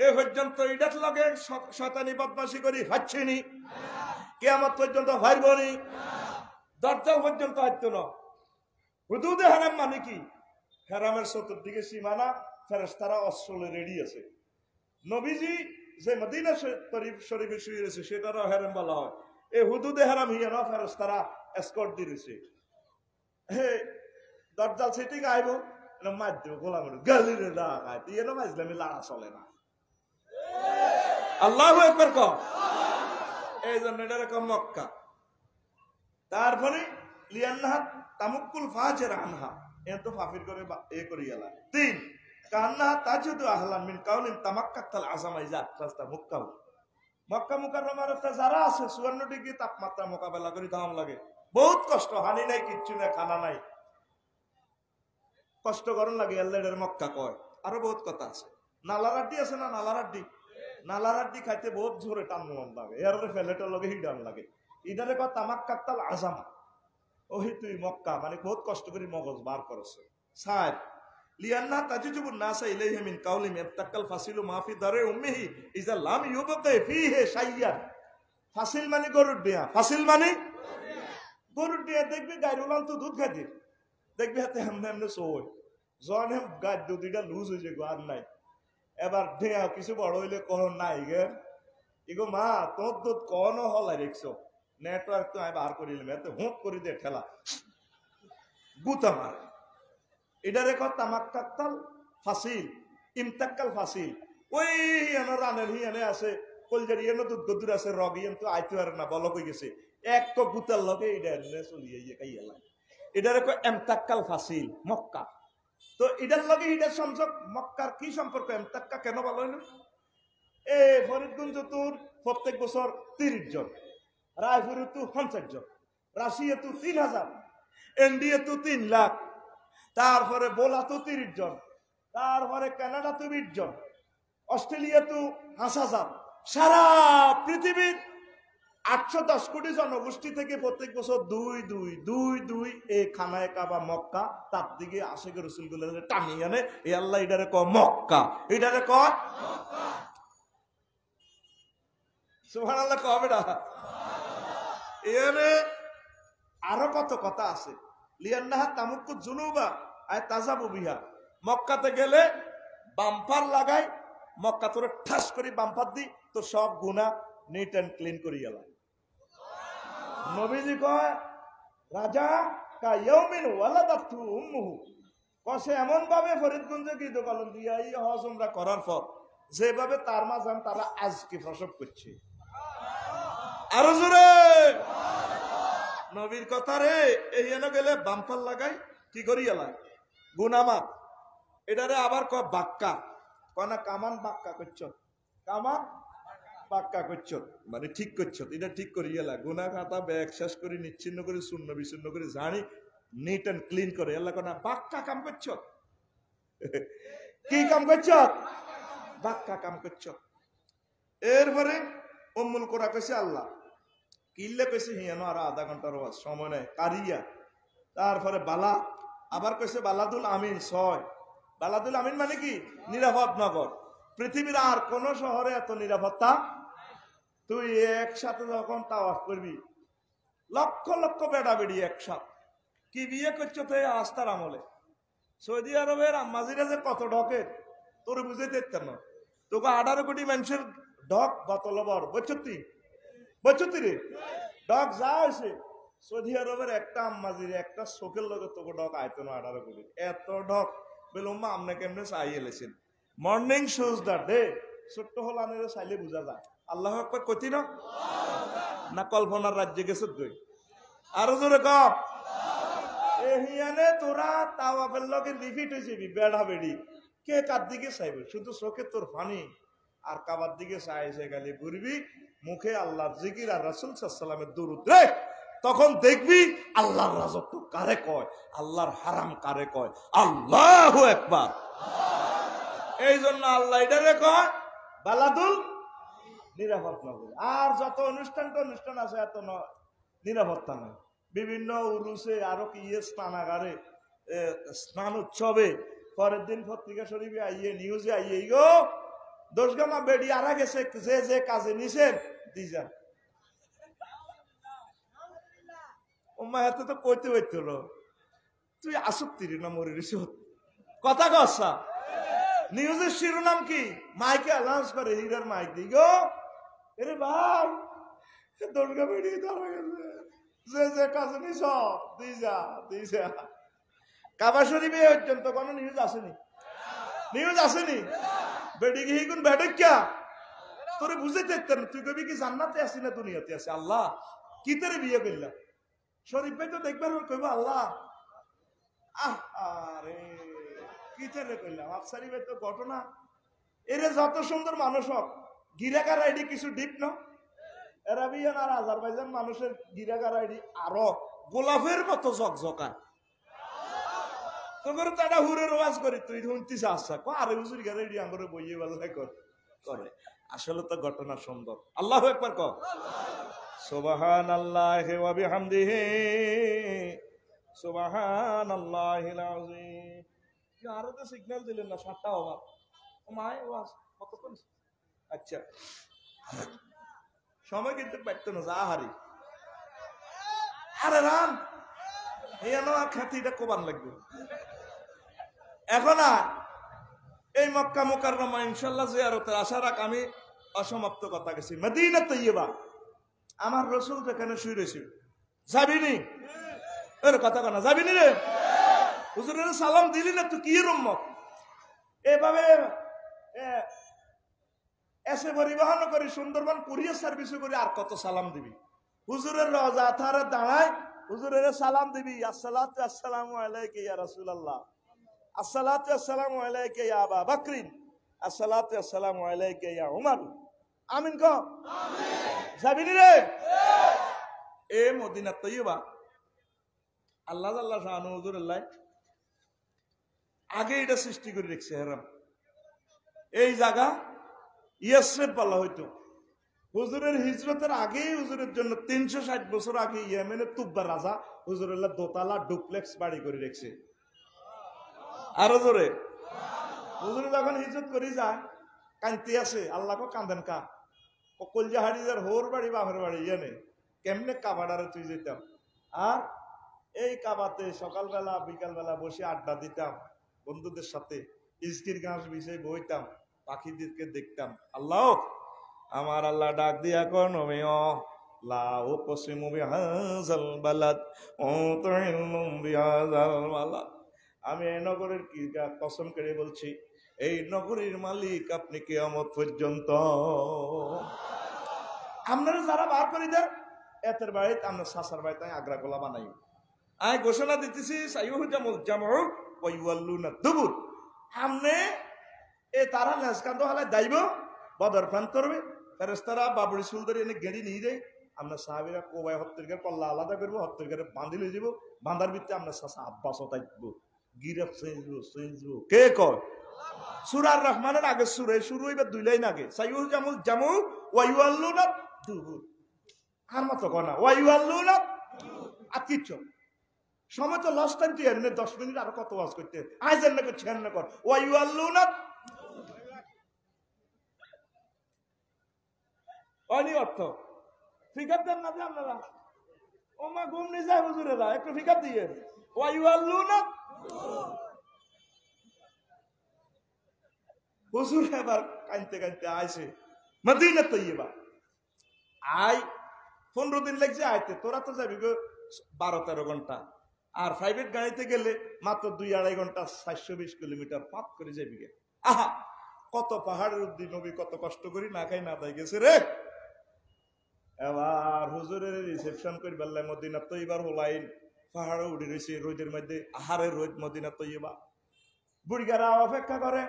এ পর্যন্ত ইডাত লগে শয়তানি বদমাশি করি হাচ্ছিনি, কিয়ামত পর্যন্ত ভাইবনি, দরজা পর্যন্ত হাঁটতো না। হুদুদে হারাম মানে কি? হেরামের চতুর্দিকে সীমানা, ফেরেশতারা অস্ত্র রেডি আছে। নবীজি যে মদিনা শরীফে শুয়ে রয়েছে সেটারও হেরাম বলা হয়। এই হুদুদে হারাম হিয়া না, ফেরেশতারা এসকর্ট দিয়েছে। হে দরজাল সেটিং আইব মার দেব গোলা মারু গালিরে লাগায় তুই এনে মাইজলামি লাড়া চলে না। আল্লাহু আকবার কও। এই জন্য এটা রকম মক্কা। তারপরে লিয়ান্নাহা তামুকুল ফাজির আনহা, এত ফাফির করে এ করি গেলা। 3 কান্না তাজুদু আহলান মিন কাউলিন তামাক্কাতাল আযামা ইজা রাস্তা মক্কা মুকাররমার যারা আছে 54 ডিগ্রি তাপমাত্রা মোকাবেলা করে দাম লাগে, বহুত কষ্ট, হানি নাই, কিচ্ছু নাই, খানা নাই, কষ্ট গরম লাগে। আল্লাহর মক্কা কয়। আরো বহুত কথা আছে। নালারাড্ডি আছে না, নালারাড্ডি খাইতে বহুত জোরে টান লাগে, এর ফেলেটার লগে হিডান লাগে। ইদারে কয় তামাক্কাতাল আযামা, ওই তুই মক্কা মানে বহুত কষ্ট করে মগজ বার করছে। 4 লিয়ান্না তাজিজুবুন নাসা ইলাইহি মিন কাউলিম ইফতাকাল ফাসিলু মাফি দারে উম্মিহি ইজা লাম ইউবকা ফিহি শাইয়ান। ফাসিল মানে গরুর দেয়া, ফাসিল মানে গরুর দেয়া। দেখবি গায়রুলান তো দুধ খাইতে, দেখবি হাতে এমনে এমনে সই জনে গাদ্য দুইটা লুজ হয়েছে গো আর নাই এবার ঢেয়া কিছু বড় হইলে কখন নাই গে ইগো মা তোর দুধ কখনো হলাই রেখছো নেটওয়ার্ক তো আমি বার করিলাম এত হুঁক করে দিয়ে ঠেলা গুতা মার এটারে কর তামাক টাক্তাল ফাসিল ইমতাক্কাল ফাসিল ওই এনে রানের হিয়ানে আছে কলজারি এনে দুধ গদুর আছে রগি তো আইতে পারে না বলক হয়ে গেছে এক তো গুতার লগে এটা চলিয়ে খাইয়া লাগে এটারে কয় এমতাক্কাল ফাসিল মক্কা তো এটার লগে এটার সংযোগ মক্কার কি সম্পর্ক এমতাক্কা কেন বলা হইল এ ফরিদগঞ্জ তোর প্রত্যেক বছর 30 জন রায়পুরে তো 50 জন রাশিয়া তো 3000 ইন্ডিয়া তো 3 লাখ তারপরে বোলা তো 30 জন তারপরে কানাডা তো 20 জন অস্ট্রেলিয়া তো 5000 সারা পৃথিবীর 810 কোটি জনগোষ্ঠী থেকে প্রত্যেক বছর 2 এই খানায় কাবা মক্কা তার দিকে আশেখ রসুলগুলো টানিয়ে আনে এই আল্লাহ এটারে ক মক্কা এটারে ক সুবহানাল্লাহ কবে না এখানে আরো কত কথা আছে লিয়ান্নাহা তামুক্কু জুনুবা আয় তাজাবু বিহা মক্কাতে গেলে বাম্পার লাগাই মক্কা তোরে ঠাস করে বাম্পার দি তো সব গুনাহ নিট এন্ড ক্লিন করি গেল নবীজি কয় রাজা কা ইয়াউমিন ওয়ালাদাতু উম্মুহু কসে এমন ভাবে ফরিদগঞ্জে গিয়ে কলম দিয়া এই হজ উমরা করার পর যেভাবে তার মাঝান তারা আজকে প্রসব করছে আরো জোরে নবীর কথা রে এই এনে গেলে বাম্পার লাগাই কি করি এলা গুনামাপ এটারে আবার ক বাক্কা কনা কামান বাক্কা করছ কামান বাক্কা করছ মানে ঠিক করছ এটা ঠিক করি এলা গুনা খাতা ব্যাগ শেষ করে নিচ্ছিন্ন করে শূন্য বিচ্ছিন্ন করে জানি নিট এন্ড ক্লিন করে এলা কনা বাক্কা কাম করছ কি কাম করছ বাক্কা কাম করছ এরপরে উম্মুল কোরা কইছে আল্লাহ কিল্লে কইছে হিয়ানো আর আধা ঘন্টার সময় নেই কারিয়া তারপরে বালা আবার কইছে বালাদুল আমিন 6 বালাদুল আমিন মানে কি নিরাপদ নগর পৃথিবীর আর কোন শহরে এত নিরাপত্তা তুই একসাথে যখন তাওয়াফ করবি লক্ষ লক্ষ বেড়া বেড়ি একসাথে কি বিয়ে করছো তো আস্থার আমলে সৌদি আরবের আম্মাজিরা যে কত ঢকে তোর বুঝাইতে না তোকে 18 কোটি মানুষের ডক বতলবর বছর রে ডক যা হয়েছে সৌদি আরবের একটা আম্মাজির একটা চোখের লগে তোকে ডক আয়তো না 18 কোটি এত ডক বেলুম্মা আমনে কেমনে চাই এলেছেন মর্নিং শুজ দা ডে ছোট্ট হল আনের চাইলে বোঝা যায় আল্লাহ একবার কতি না কল্পনার রাজ্যে গেছে তুই আরো জোরে কম এহিয়ানে তোরা তাওয়াফের লগে লিফিট হয়েছে বেড়া বেড়ি কে কার দিকে চাইবে শুধু চোখে তোর ফানি আর কাবার দিকে চাইছে গালি ঘুরবি মুখে আল্লাহর জিকির আর রাসূল সাল্লাল্লাহু আলাইহি ওয়াসাল্লামের দুরূদ রে তখন দেখবি আল্লাহর রাজত্ব কারে কয় আল্লাহর হারাম কারে কয় আল্লাহু আকবার এই জন্য আল্লাহ এটারে কয় বালাদুল নিরাপদ নগর আর যত অনুষ্ঠান আছে এত নিরাপত্তা নাই বিভিন্ন উরুসে আরো কি স্নানাগারে স্নান উৎসবে পরের দিন পত্রিকা শরীফে আইয়ে নিউজে আইয়ে গো দোষগামা বেড়ি আরা গেছে যে কাজে নিছেন দিজান ওমা হাতে তো কইতে হইতল তুই আসক্তির না মরে কথা কসা নিউজের শিরোনাম কি মাইকে অ্যানাউন্স করে হিরার মাইক দি গো এরে ভাই দোষগা বেড়ি ধরা গেছে যে কাজে নিছ দিজা কাবা শরীফে পর্যন্ত কোনো নিউজ আসেনি বেডি গিয়ে কোন বেডে ক্যা তোরে বুঝাইতে না তুই কবি কি জান্নাতে আসি না দুনিয়াতে আসি আল্লাহ কি তোরে বিয়ে করলা শরীফ ভাই তো দেখবার কইব আল্লাহ আরে কি তোরে করলাম আফসারি ভাই তো ঘটনা এরে যত সুন্দর মানুষ হোক গিরাকার আইডি কিছু ডিপ না আরাবিয়ান আর আজারবাইজান মানুষের গিরাকার আইডি আরো গোলাপের মতো ঝকঝকা তোর তো একটা হুরের ওয়াজ করি তুই শুনতিস আশা কো আরে হুজুর গেলে এডি আঙ্গরে বইয়ে বাল্লা করে আসলে তো ঘটনা সুন্দর আল্লাহু আকবার কর সুবহানাল্লাহি ওয়া বিহামদিহি সুবহানাল্লাহিল আযীম কি আরো তো সিগন্যাল দিলেন না 7টা ওভার ও মাই ওয়াজ কতক্ষণ আচ্ছা সময় কিন্তু পাইতো না যা হারি আরে রাম এই আমার খ্যাতিটা কোবান লাগবে এখন এই মক্কা মুকাররমা ইনশাআল্লাহ জিয়ারতের আশা রাখ আমি অসমাপ্ত কথা গেছি মদিনা তৈয়বা আমার রসুল যেখানে শুয়ে রয়েছে যাবিনি এর কথা কানা যাবিনি রে হুজুরের সালাম দিলি না তুই কি উম্মত এভাবে এসে পরিবহন করি সুন্দরবন কুরিয়ার সার্ভিস করি আর কত সালাম দিবি হুজুরের রওজা থারে দাঁড়ায় হুজুরের সালাম দিবি আসসালাতু আসসালামু আলাইকা ইয়া রাসূলুল্লাহ আসসালাতু আসসালামু আলাইকা ইয়া আবা বকরিন আসসালাতু আসসালামু আলাইকা ইয়া উমর আমিন কো আমিন যাবিনি রে এ মদিনা তৈয়বা আল্লাহ আল্লাহ শাহানু হুজুরুল্লাহ আগে এটা সৃষ্টি করে রেখেছে হেরাম এই জায়গা ইয়াসরিব বলা হইতো হুজুরের হিজরতের আগেই হুজুরের জন্য 360 বছর আগে ইয়েমেনের তুব্বা রাজা হুজুরুল্লাহ দোতলা ডুপ্লেক্স বাড়ি করে রেখেছে আরো জোরে হুজুর যখন হিজরত করে যায় কান্তি আছে আল্লাহকে কান্দেন কা ও কলজাহারিদের হোর বাড়ি বাপের বাড়ি ইয়ে কেমনে কাবাডারে তুই যেতাম আর এই কাবাতে সকালবেলা বিকালবেলা বসে আড্ডা দিতাম বন্ধুদের সাথে ইস্কির ঘাস বিষয়ে বইতাম পাখিদেরকে দেখতাম আল্লাহ আমার আল্লাহ ডাক দিয়া কোন লা উকসিমু বিহাযাল বালাদ উতিলু বিহাযাল বালাদ আমি এই নগরের কি কসম করে বলছি এই নগরীর মালিক আপনি কিয়ামত পর্যন্ত আপনারা যারা বার করে দেন এতের বাড়িতে আমরা সাসার বাড়িতে আগ্রা গোলা বানাই আমি ঘোষণা দিতেছি সাইয়ুহুজামুল জামউ ওয়া ইউয়াল্লুনা দুবুর আমনে এ তারা লেসকান্দ হলে যাইব বদর প্রাণ করবে ফেরেশতারা বাবুড়ি সুলদরি এনে গেড়ি নিয়ে যায় আমরা সাহাবীরা কোবাই হত্তরকার পল্লা আলাদা করবো হত্তরকারে বাঁধি লই যাব বাঁধার ভিতরে আমরা সাসা আব্বাসও থাকবো গিরাফ সেজবো কে কয় সূরা রহমানের আগে সূরা শুরু হইবে দুই লাইন আগে সাইয়ুহুজামুল জামউ ওয়া ইউয়াল্লুনা দুবুর আর মত কনা ওয়া ইউয়াল্লুনা আর কিচ্ছু সময় তো লস টাইম তুই এমনি 10 মিনিট আর কত ওয়াজ করতে আজ এমনি করছি এমনি কর ওয়া ইউয়াল্লুনা অনি অর্থ ফিকার দেন না যে আপনারা ও মা ঘুম নিয়ে যায় হুজুরেরা একটু ফিকার দিয়ে ওয়া ইউয়াল্লুনা হুজুর এবার কাঁদতে কাঁদতে আইছে মদিনা তৈয়বা আই 15 দিন লাগছে আইতে তোরা তো যাবি গো 12-13 ঘন্টা আর প্রাইভেট গাড়িতে গেলে মাত্র 2-2.5 ঘন্টা 420 কিলোমিটার পাক করে যাবি গে আহা কত পাহাড়ের উদ্দি নবী কত কষ্ট করি না খাই না দাই গেছে রে এবার হুজুরের রিসেপশন করি বললাম মদিনা তৈয়বার হলাইন পাহাড়ে উঠে রয়েছে রোদের মধ্যে আহারের রোদ মদিনা তৈয়বা বুড়িগারা অপেক্ষা করে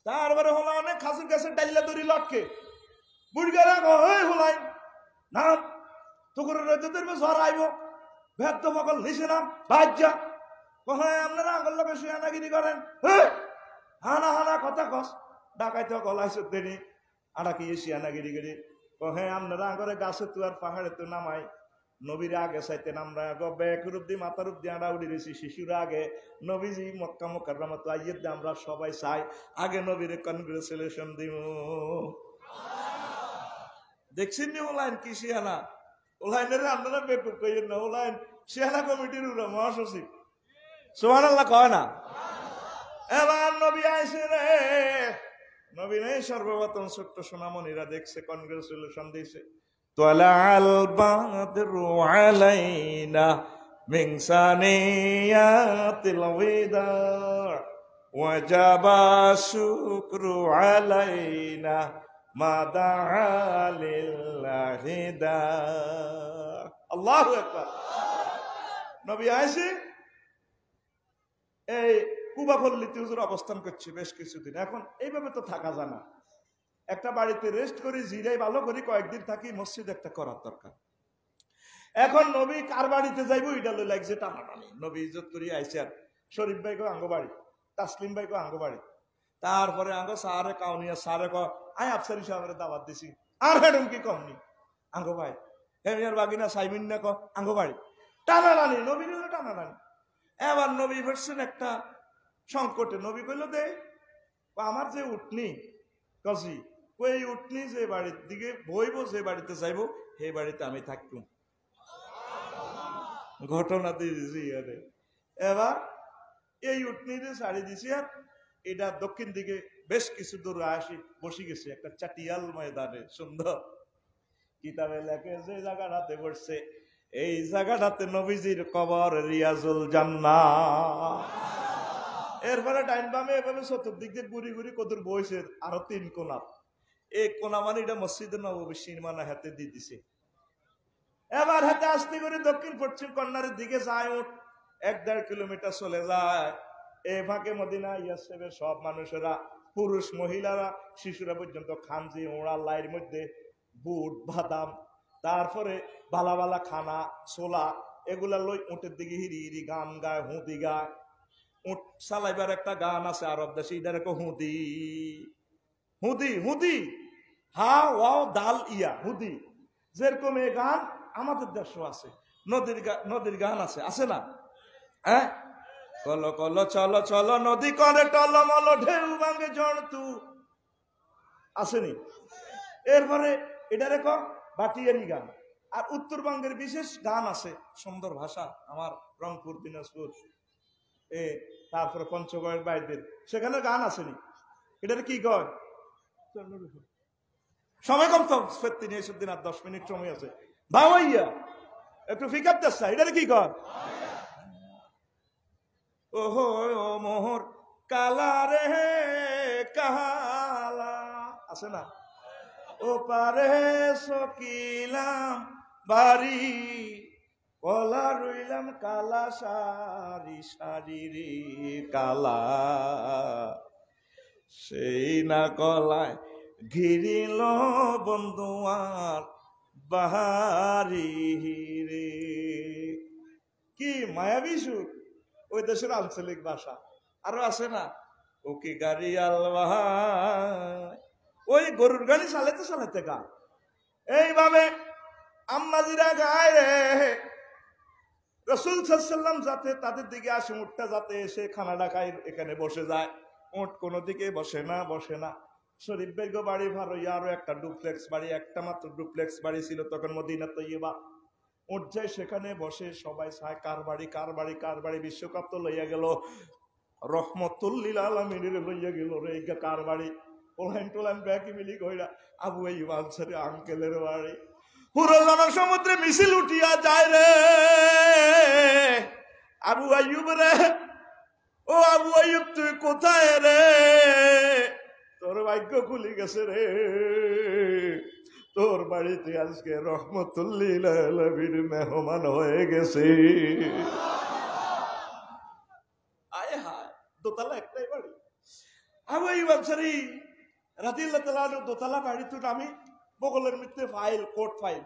তারপরে হলো অনেক খাসুর গাছের ডাইলা দড়ি লটকে বুড়িগারা হলাই না তোর রোদের ঝড় আইব ভেদ্য বকল নিচে নাম বাজ্যা কখন আপনারা আগল লোকের শিয়ানাগিরি করেন হানা হানা কথা কস ডাকাইতে গলাইছ দেনি আড়া কি শিয়ানাগিরি গিরি কহে আপনারা আগরে গাছে তো আর পাহাড়ে তো নামাই নবীর আগে চাইতেন আমরা আগে ব্যাক রূপ দিয়ে মাথার রূপ দিয়ে আড়া উড়ে রয়েছি শিশুরা আগে নবীজি মক্কা মুকাররমা তো আইয়ের দিয়ে আমরা সবাই চাই আগে নবীর কনগ্রেচুলেশন দিব দেখছেন নি ওলাইন কি শিয়ানা ওলাইনের আপনারা বেকুব কইেন না ওলাইন শিয়ানা কমিটির উড়া মহাসচিব সুবহানাল্লাহ কয় না এবার নবী আইছে রে নবী নেই সর্বপ্রথম ছোট্ট সোনামণিরা দেখছে কনগ্রেচুলেশন দিয়েছে তোয়ালাল বাদরু আলাইনা মিন সানিয়াতিল ওয়াদা ওয়াজাবা শুকরু আলাইনা মা দাআ লিল্লাহি দা আল্লাহু আকবার নবী আইছে এই কুবাপল্লীতে হুজুর অবস্থান করছে বেশ কিছুদিন এখন এইভাবে তো থাকা যায় না একটা বাড়িতে রেস্ট করি জিরাই ভালো করি কয়েকদিন থাকি মসজিদ একটা করার দরকার এখন নবী কার বাড়িতে যাইবো এটা লই লাগছে টানাটানি নবী ইজ্জত করি আইছে আর শরীফ ভাই কো আঙ্গ বাড়ি তাসলিম ভাই কো আঙ্গ বাড়ি তারপরে আঙ্গ সারে কাউনিয়া সারে ক আই আফসারি সাহেবের দাওয়াত দিছি আর হেডম কি কমনি আঙ্গ ভাই হেমিয়ার বাগিনা সাইমিন না ক আঙ্গ বাড়ি টানাটানি নবী নিল টানাটানি এবার নবী ভার্সন একটা সংকটে নবী কইল দে আমার যে উঠনি কজি ওই উঠনি যে বাড়ির দিকে বইব যে বাড়িতে যাইব সেই বাড়িতে আমি থাকতুম ঘটনা দিয়েছি এবার এই উটনিতে ছাড়ি দিছি আর এটা দক্ষিণ দিকে বেশ কিছু দূর আসি বসে গেছে একটা চাটিয়াল ময়দানে সুন্দর কিতাবে লেখে যে জায়গাটাতে বসছে এই জায়গাটাতে নবীজির কবর রিয়াজুল জান্নাহ। এরপরে ডাইন বামে এভাবে চতুর্দিক দিয়ে ঘুরি ঘুরি কদুর বইছে আরো 3 কোনা। এই কোনা মানে এটা মসজিদে নববী সীমানা হাতে দিয়ে দিছে। এবার হাতে আস্তে করে দক্ষিণ পশ্চিম কর্নারের দিকে যায়, উঠ 1-1.5 কিলোমিটার চলে যায়। এই ফাঁকে মদিনা ইয়াসরিবের সব মানুষেরা, পুরুষ মহিলারা শিশুরা পর্যন্ত খানজি ওড়া লাইয়ের মধ্যে বুট বাদাম তারপরে বালা বালা খানা ছোলা এগুলা লই উটের দিকে হিরি হিরি গান গায়, হুঁদি গায়। উট চালাইবার একটা গান আছে আরব দেশে, এটার একটা হুঁদি হুঁদি হুঁদি হা ওয়াও দাল ইয়া হুঁদি। যেরকম এই গান আমাদের দেশও আছে, নদীর গান আছে, আছে না? হ্যাঁ, কলো কলো চলো চলো নদী করে টলমল ঢেউ ভাঙে জড়তু, আসেনি? এরপরে এটা রেখো বাটিয়ানি গান। আর উত্তরবঙ্গের বিশেষ গান আছে, সুন্দর ভাষা, আমার রংপুর দিনাজপুর তারপরে পঞ্চগড়ের বাইরের সেখানে গান আসেনি, এটার কি কয়? সময় কম তো, 3 দিন আর 10 মিনিট সময় আছে, ভাইয়া একটু ফিকার দেশা, এটার কি কয়? ওহো ও মোহর কালা রে কালা, আছে না? ও পারে সকিলাম বাড়ি কলা রইলাম কালা সারি সারি রে কালা, সেই না কলায় ঘিরিল বন্ধুয়ার বাহারি রে। কি মায়াবী সুর, ওই দেশের আঞ্চলিক ভাষা। আরো আছে না? ও কি গাড়ি আলবাহ, ওই গরুর গাড়ি চালাতে চালাতে গান। এইভাবে আম্মাজিরা গায় রে। রাসূল সাল্লাল্লাহু আলাইহি ওয়াসাল্লাম যাতে তাদের দিকে আসে, উটটা যাতে এসে খানাটা খায় এখানে বসে যায়, উট কোনো দিকে বসে না। শরীফ বেগ বাড়ি ভালো, আরো একটা ডুপ্লেক্স বাড়ি, একটা মাত্র ডুপ্লেক্স বাড়ি ছিল তখন মদিনা তৈয়বা। উঠ যায় সেখানে বসে, সবাই চায় কার বাড়ি। বিশ্বকাপ তো লইয়া গেল, রহমতুল লিল আলামিনের লইয়া গেল রে কার বাড়ি। টোলান ব্যাকি মিলি কইরা আবু আইয়ুব আনসারী আঙ্কেলের বাড়ি। পুরো জনসমুদ্রে মিছিল উঠিয়া যায় রে আবু আইয়ুব রে, ও আবু আইয়ুব তুই কোথায় রে? তোর ভাগ্য খুলি গেছে রে, তোর বাড়িতে আজকে রহমতুল লিল আলামিন মেহমান হয়ে গেছে। আয় হায়, দোতলা একটাই বাড়ি। আবু আইয়ুব আনসারী রাদিয়াল্লাহু তাআলা আনহু দোতলা বাড়ি তো আমি বগলের মধ্যে কোর্ট ফাইল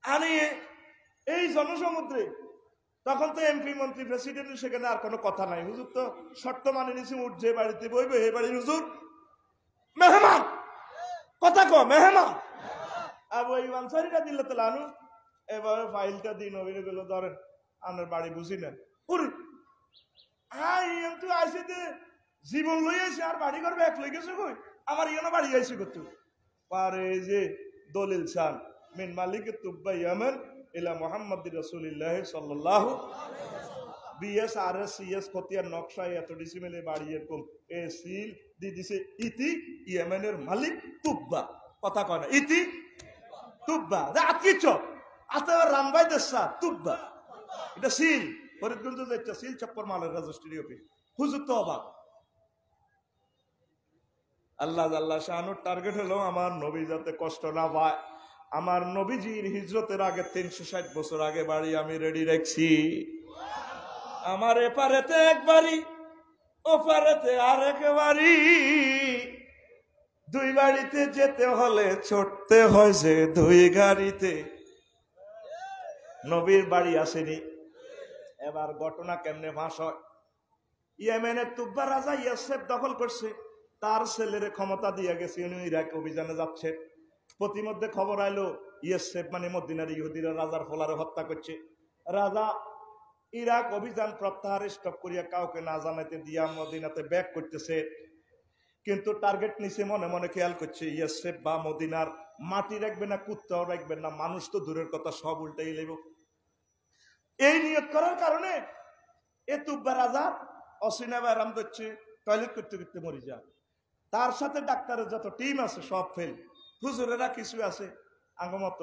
আনিয়ে এই জনসমুদ্রে, তখন তো এমপি মন্ত্রী প্রেসিডেন্ট সেখানে আর কোনো কথা নাই, হুজুর তো শর্ত মানে নিয়েছি উঠ যে বাড়িতে বইবে এই বাড়ির হুজুর মেহমান, কথা কো মেহমান। আবু আইয়ুব আনসারী রাদিয়াল্লাহু তাআলা আনহু এভাবে ফাইলটা দিন নবীরে গেল, ধরেন আপনার বাড়ি বুঝি নেন। ওরে তুই আইসি জীবন লই আইসি আর বাড়ি করবে এক লই গেছে কই, আমার ইয়েনো বাড়ি আইসি করতো পারে যে দলিল চান মিন মালিক তুব্বা ইয়ামান ইলা মুহাম্মাদির রাসূলুল্লাহ সাল্লাল্লাহু বিএস আর এস সিএস খতিয়ার নকশা এত ডিসিমেলে বাড়ি এরকম এ সিল দি দিছে ইতি ইয়েমেনের মালিক তুব্বা, কথা কয় না ইতি তুব্বা আকিচ আতে রামবাই দেশা তুব্বা, এটা সিল ফরিদগঞ্জ একটা সিল চপ্পর মালের রেজিস্ট্রি অফিস। হুজুর তো অবাক। আল্লাহ শাহানুর টার্গেট হলো আমার নবী যাতে কষ্ট না পায়। আমার নবীজির হিজরতের আগে 360 বছর আগে বাড়ি আমি রেডি রাখছি। আমার এপারেতে এক বাড়ি, ওপারেতে আরেক বাড়ি, দুই বাড়িতে যেতে হলে ছুটতে হয় যে 2 গাড়িতে। নবীর বাড়ি আসেনি। এবার ঘটনা কেমনে ফাঁস হয়? ইয়েমেনের তুব্বা রাজা ইয়াসেফ দখল করছে, তার ছেলের ক্ষমতা দিয়ে গেছে, উনি ইরাক অভিযানে যাচ্ছে। প্রতিমধ্যে খবর আইলো ইয়াসেফ মানে মদিনার ইহুদিরা রাজার ফলারে হত্যা করছে। রাজা ইরাক অভিযান প্রত্যাহার স্টপ করিয়া কাউকে না জানাইতে দিয়া মদিনাতে ব্যাক করতেছে, কিন্তু টার্গেট নিচে মনে মনে খেয়াল করছে ইয়াসেফ বা মদিনার মাটি রাখবে না, কুত্তাও রাখবেন না, মানুষ তো দূরের কথা সব উল্টাই লেব। এই নিয়ত করার কারণে এ তুব্বা রাজা অসিনা ব্যারাম ধরছে, টয়লেট করতে করতে মরে যায়। তার সাথে ডাক্তারের যত টিম আছে সব ফেল। হুজুরেরা কিছু আছে আঙ্গমত,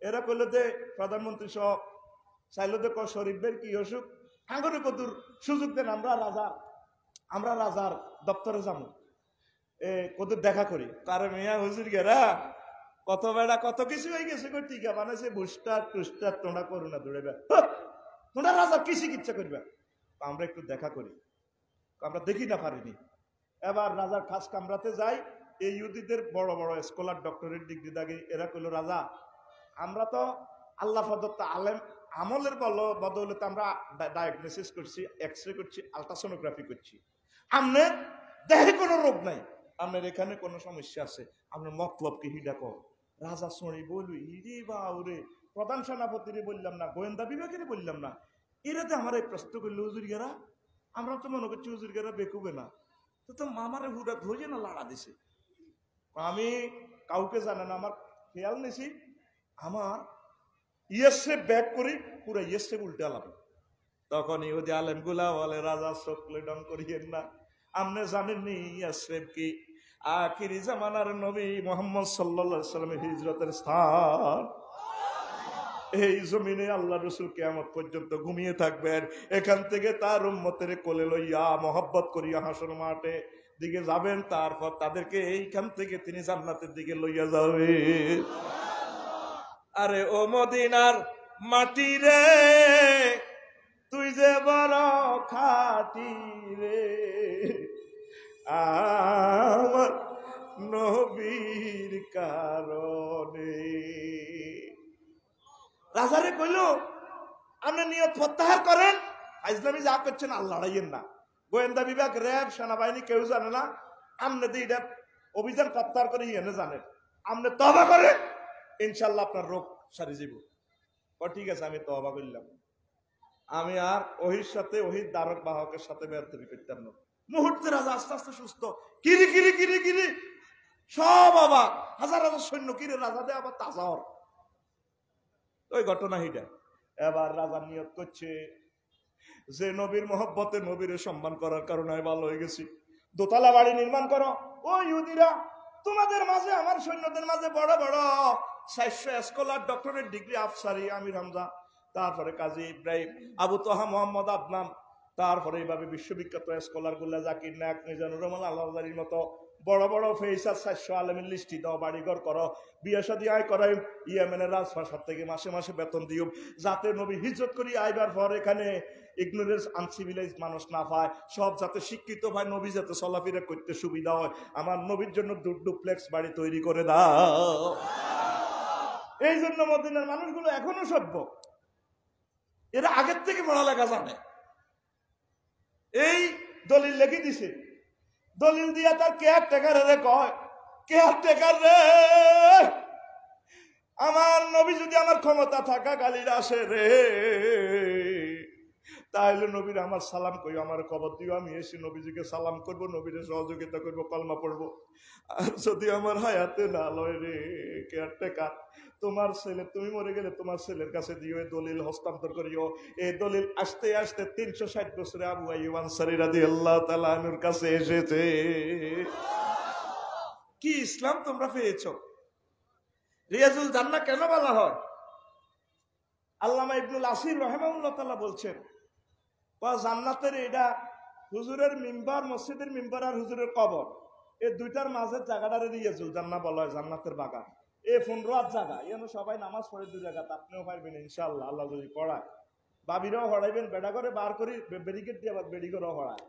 এরা কইলে দে প্রধানমন্ত্রী সব চাইলে দে শরীফের কি অসুখ, আঙ্গরে কদুর সুযোগ দেন, আমরা রাজার দপ্তরে যাবো, কদুর দেখা করি। কারণ মিয়া হুজুর গেরা কত বেড়া কত কিছু হয়ে গেছে, টিকা বানাইছে, বুস্টার টুস্টার, তোমরা করো না দৌড়েবে, তোমরা রাজার কি চিকিৎসা করবে, আমরা একটু দেখা করি। আমরা দেখি না পারিনি। এবার রাজার খাস কামরাতে যাই, এই ইহুদিদের বড় বড় স্কলার ডক্টরেট ডিগ্রি দাগে, এরা কইল রাজা আমরা তো আল্লাহ প্রদত্ত আলেম আমলের বদৌলতে আমরা ডায়াগনোসিস করছি, এক্সরে করছি, আলট্রাসোনোগ্রাফি করছি, আপনার দেহে কোনো রোগ নাই, আপনার এখানে কোনো সমস্যা আছে, আপনার মতলব কি হিডা কর। রাজা শুনি বলু ইরে বাউরে, প্রধান সেনাপতিরে বললাম না, গোয়েন্দা বিভাগের বললাম না, এরাতে আমার এই প্রশ্ন করলো হুজুর গেরা, আমরা তো মনে করছি হুজুর গেরা বেকুবে না, তো মামারে হুড়া ধরে না লাড়া দিছে। আমি কাউকে জানে না, আমার খেয়াল নিছি, আমার ইয়েসে ব্যাক করি, পুরো ইয়েসে উল্টে আলাম। তখন ইহুদি আলেম গুলা বলে রাজা চোখলে ডং করিয়েন না, আপনি জানেননি ইয়াসরিব কি আখিরি জামানার নবী মুহাম্মদ সাল্লাল্লাহু আলাইহি সাল্লামের হিজরতের স্থান। এই জমিনে আল্লাহ রসুল কিয়ামত পর্যন্ত ঘুমিয়ে থাকবেন, এখান থেকে তার উম্মতের কোলে লইয়া মহব্বত করিয়া হাসর মাঠে দিকে যাবেন, তারপর তাদেরকে এইখান থেকে তিনি জান্নাতের দিকে লইয়া যাবেন। আরে ও মদিনার মাটি রে, তুই যে বড় খাটি রে, আমার নবীর কারণে। রাজারে কইল আপনি নিয়ত প্রত্যাহার করেন, ইসলামী যা করছেন আল্লাহ লড়াইয়েন না, গোয়েন্দা বিভাগ, র্যাব, সেনাবাহিনী কেউ জানে না, আপনি তো এটা অভিযান প্রত্যাহার করে এনে জানেন, আপনি তওবা করেন, ইনশাল্লাহ আপনার রোগ সারি যাব। ঠিক আছে, আমি তওবা করলাম। আমি আর ওহির সাথে, ওহির দ্বারক বাহকের সাথে বেরতবি করতাম না। মুহূর্তে রাজা আস্তে আস্তে সুস্থ, কিরি কিরি কিরি কিরি সব অবাক, হাজার হাজার সৈন্য, কিরে রাজা দে আবার তাজা হর, ওই ঘটনা হিটা। এবার রাজা নিয়ত করছে যে নবীর মহব্বতে, নবীর সম্মান করার কারণে ভালো হয়ে গেছি, দোতলা বাড়ি নির্মাণ করো। ও ইহুদিরা, তোমাদের মাঝে আমার সৈন্যদের মাঝে বড় বড় 400 স্কলার, ডক্টরেট ডিগ্রি, আফসারি, আমির হামজা, তারপরে কাজী ইব্রাহিম, আবু তোহা, মোহাম্মদ আদনান, তারপরে এইভাবে বিশ্ববিখ্যাত স্কলার গুলা, জাকির নায়ক, মিজানুর রহমান আল্লাহর মতো বড় বড় ফেইসার 400 আলেমের লিস্টি দাও, বাড়িঘর করো, বিয়ে শাদী আয় করাই, ইয়েমেনের রাজপ্রাসাদ থেকে মাসে মাসে বেতন দিও, যাতে নবী হিজরত করি আইবার পর এখানে ইগনোরেন্স, আনসিভিলাইজ মানুষ না পায়, সব যাতে শিক্ষিত হয়, নবী যাতে চলাফেরা করতে সুবিধা হয়, আমার নবীর জন্য ডুপ্লেক্স বাড়ি তৈরি করে দাও। এই জন্য মদিনার মানুষগুলো এখনো সভ্য, এরা আগের থেকে পড়ালেখা জানে। এই দলিল লিখে দিছে, দলিল দিয়া তার কেয়ারটেকার রে কয়, কেয়ারটেকার রে, আমার নবী যদি আমার ক্ষমতা থাকা গালির আসে রে, তাহলে নবীর আমার সালাম কই, আমার খবর দিও, আমি এসে নবীজিকে সালাম করব, নবীর সহযোগিতা করব, কলমা পড়বো। আর যদি আমার হায়াতে না লয় রে কেয়ারটেকার, তোমার ছেলে, তুমি মরে গেলে তোমার ছেলের কাছে দিও, এই দলিল হস্তান্তর করিও। এই দলিল আসতে আসতে 360 বছরে আবু আইয়ুব আনসারী রাদিয়াল্লাহু তাআলা আনহুর কাছে এসেছে। কি ইসলাম তোমরা পেয়েছো? রিয়াজুল জান্নাহ কেন বলা হয়? আল্লামা ইবনুল আসির রাহিমাহুল্লাহ তাআলা বলছেন, জান্নাতের এটা হুজুরের মিম্বার, মসজিদের মিম্বার আর হুজুরের কবর, এই দুইটার মাঝের জায়গাটারে রিয়াজুল জান্নাহ বলা হয়, জান্নাতের বাগান। এই 15 জায়গা, এখানে সবাই নামাজ পড়ে 2 রাকাত, আপনিও পারবেন ইনশাআল্লাহ, আল্লাহ যদি পড়ায়। বাবিরাও হড়াইবেন, বেড়া করে বার করি ব্যারিকেড দিয়ে, আবার বেড়ি করেও হড়ায়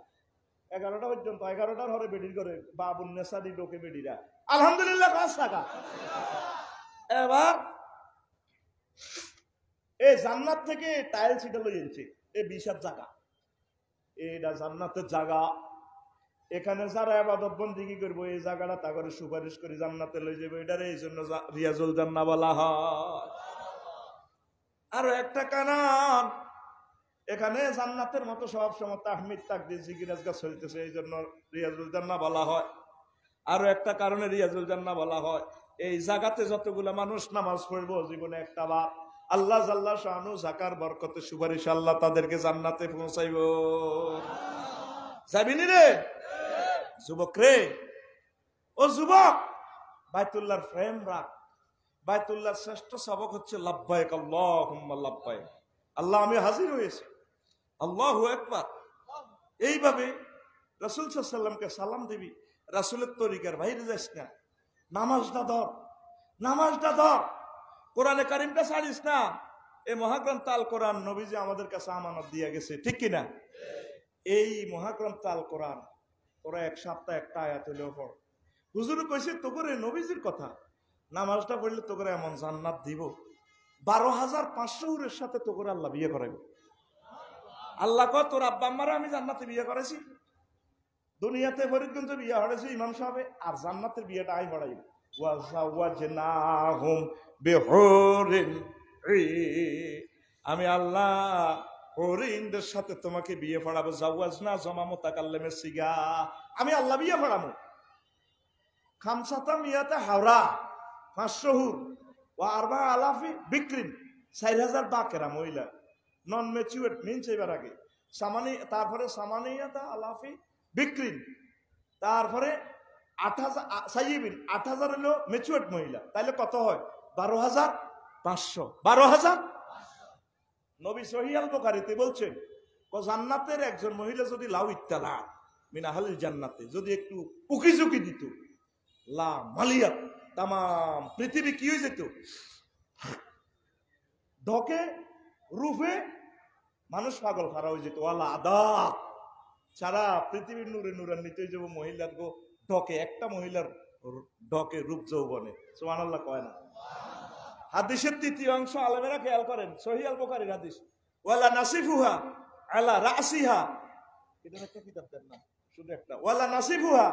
11টা পর্যন্ত, 11টার হরে বেডির করে বাবুন নেশা দি ঢোকে বেডিরা, আলহামদুলিল্লাহ 5 টাকা। এবার এই জান্নাত থেকে টাইলস এটা লই এনেছে, এই 20 জায়গা, এটা জান্নাতের জায়গা। এখানে যারা ইবাদত বন্দেগী করবো, এই জায়গাটা তা করে সুপারিশ করে জান্নাতে লই যাবে, এটারে এই জন্য রিয়াজুল জান্নাহ বলা হয়। আরো একটা কারণ, এখানে জান্নাতের মতো সব সময় তাহমিদ, তাকবীর, জিকির আজকাল চলতেছে, এই জন্য রিয়াজুল জান্নাহ বলা হয়। আরো একটা কারণে রিয়াজুল জান্নাহ বলা হয়, এই জায়গাতে যতগুলা মানুষ নামাজ পড়বো জীবনে একটা বার, আল্লাহ জাল্লা শানু যাকার বরকতে সুপারিশ আল্লাহ তাদেরকে জান্নাতে পৌঁছাইব। যাবিনি রে যুবক রে, ও যুবক, বাইতুল্লাহর ফ্রেম রাখ। বাইতুল্লাহর শ্রেষ্ঠ সবক হচ্ছে লাব্বাইক আল্লাহুম্মা লাব্বাইক, আল্লাহ আমি হাজির হয়েছি, আল্লাহু আকবার। এইভাবে রাসূল সাল্লাল্লাহু আলাইহি ওয়াসাল্লামকে সালাম দিবি। রাসূলের তরিকার বাইরে যাস না। নামাজটা ধর, নামাজটা ধর, কোরআনে কারিমটা ছাড়িস না। এই মহাগ্রন্থ আল কোরআন নবীজি আমাদের কাছে আমানত দিয়ে গেছে, ঠিক কিনা? এই মহাগ্রন্থ আল কোরআন তোরা এক সপ্তাহ একটা আয়াত হইলেও পড়। হুজুরে কইছে তোকে নবীজির কথা, নামাজটা পড়লে তোকে এমন জান্নাত দিব, 12,500 হুরের সাথে তোকে আল্লাহ বিয়ে করাইব। আল্লাহ কয় তোর আব্বা আম্মারা আমি জান্নাতে বিয়ে করেছি, দুনিয়াতে ফরিদগঞ্জ বিয়ে হয়েছে ইমাম সাহেব, আর জান্নাতের বিয়েটা আই হড়াইব। ওয়াজাওয়াজনাহুম বিহুরিন, আমি আল্লাহ হরিণদের সাথে তোমাকে বিয়ে পড়াবো। জাওয়াজনা জমা মুতাকাল্লিমের সিগা, আমি আল্লাহ বিয়ে পড়াবো। খামসাতা মিয়াতে হাওড়া 500 হুর, ও আরবা আলাফি বিক্রিন 4000 বাকেরা মহিলা নন ম্যাচিউর মিনস এবার আগে সামানি, তারপরে সামানিয়াতা আলাফি বিক্রিন, তারপরে 8000 সাইবিন 8000 হলো ম্যাচিউর মহিলা, তাইলে কত হয়? 12,500। 12,000। নবী সহিহ আল বুখারীতে বলছেন জান্নাতের একজন মহিলা যদি লাউ ইত্তালা মিন আহলিল জান্নাতে, যদি একটু উকিঝুঁকি দিত, লা মালিয়াত, তাম পৃথিবী কি হয়ে যেত? ঢকে রূপে মানুষ পাগল খারা হয়ে যেত। ওয়ালা আদা, সারা পৃথিবীর নূরে নূরান্বিত হয়ে যাব মহিলার গো ঢকে, একটা মহিলার ঢকে রূপ যৌবনে। সুবহানাল্লাহ কয় না? হাদিসের 3য় অংশ আলেমেরা খেয়াল করেন, সহিহ আল বুখারীর হাদিস, ওয়ালা নাসিফুহা আলা রাসিহা, এটা একটা কিতাব দেন না, শুধু একটা, ওয়ালা নাসিফুহা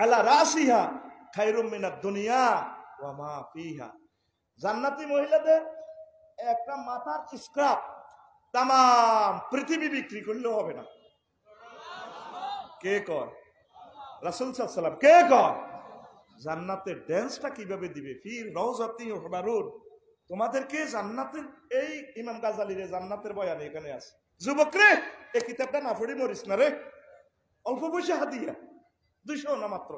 আলা রাসিহা খায়রুম মিনাদ দুনিয়া ওয়া মা ফিহা। জান্নাতি মহিলাদের একটা মাথার স্ক্রাব তাম পৃথিবী বিক্রি করলেও হবে না। কে কয়? রাসূল সাল্লাল্লাহু আলাইহি ওয়াসাল্লাম। কে কয়? জান্নাতের ড্যান্সটা কিভাবে দিবে? ফির রওজাতি হুবারুন, তোমাদেরকে জান্নাতের, এই ইমাম গাজালির জান্নাতের বয়ান এখানে আছে। যুবক রে, এই কিতাবটা না পড়ি মরিস না রে, অল্প পয়সা হাদিয়া 200 না মাত্র।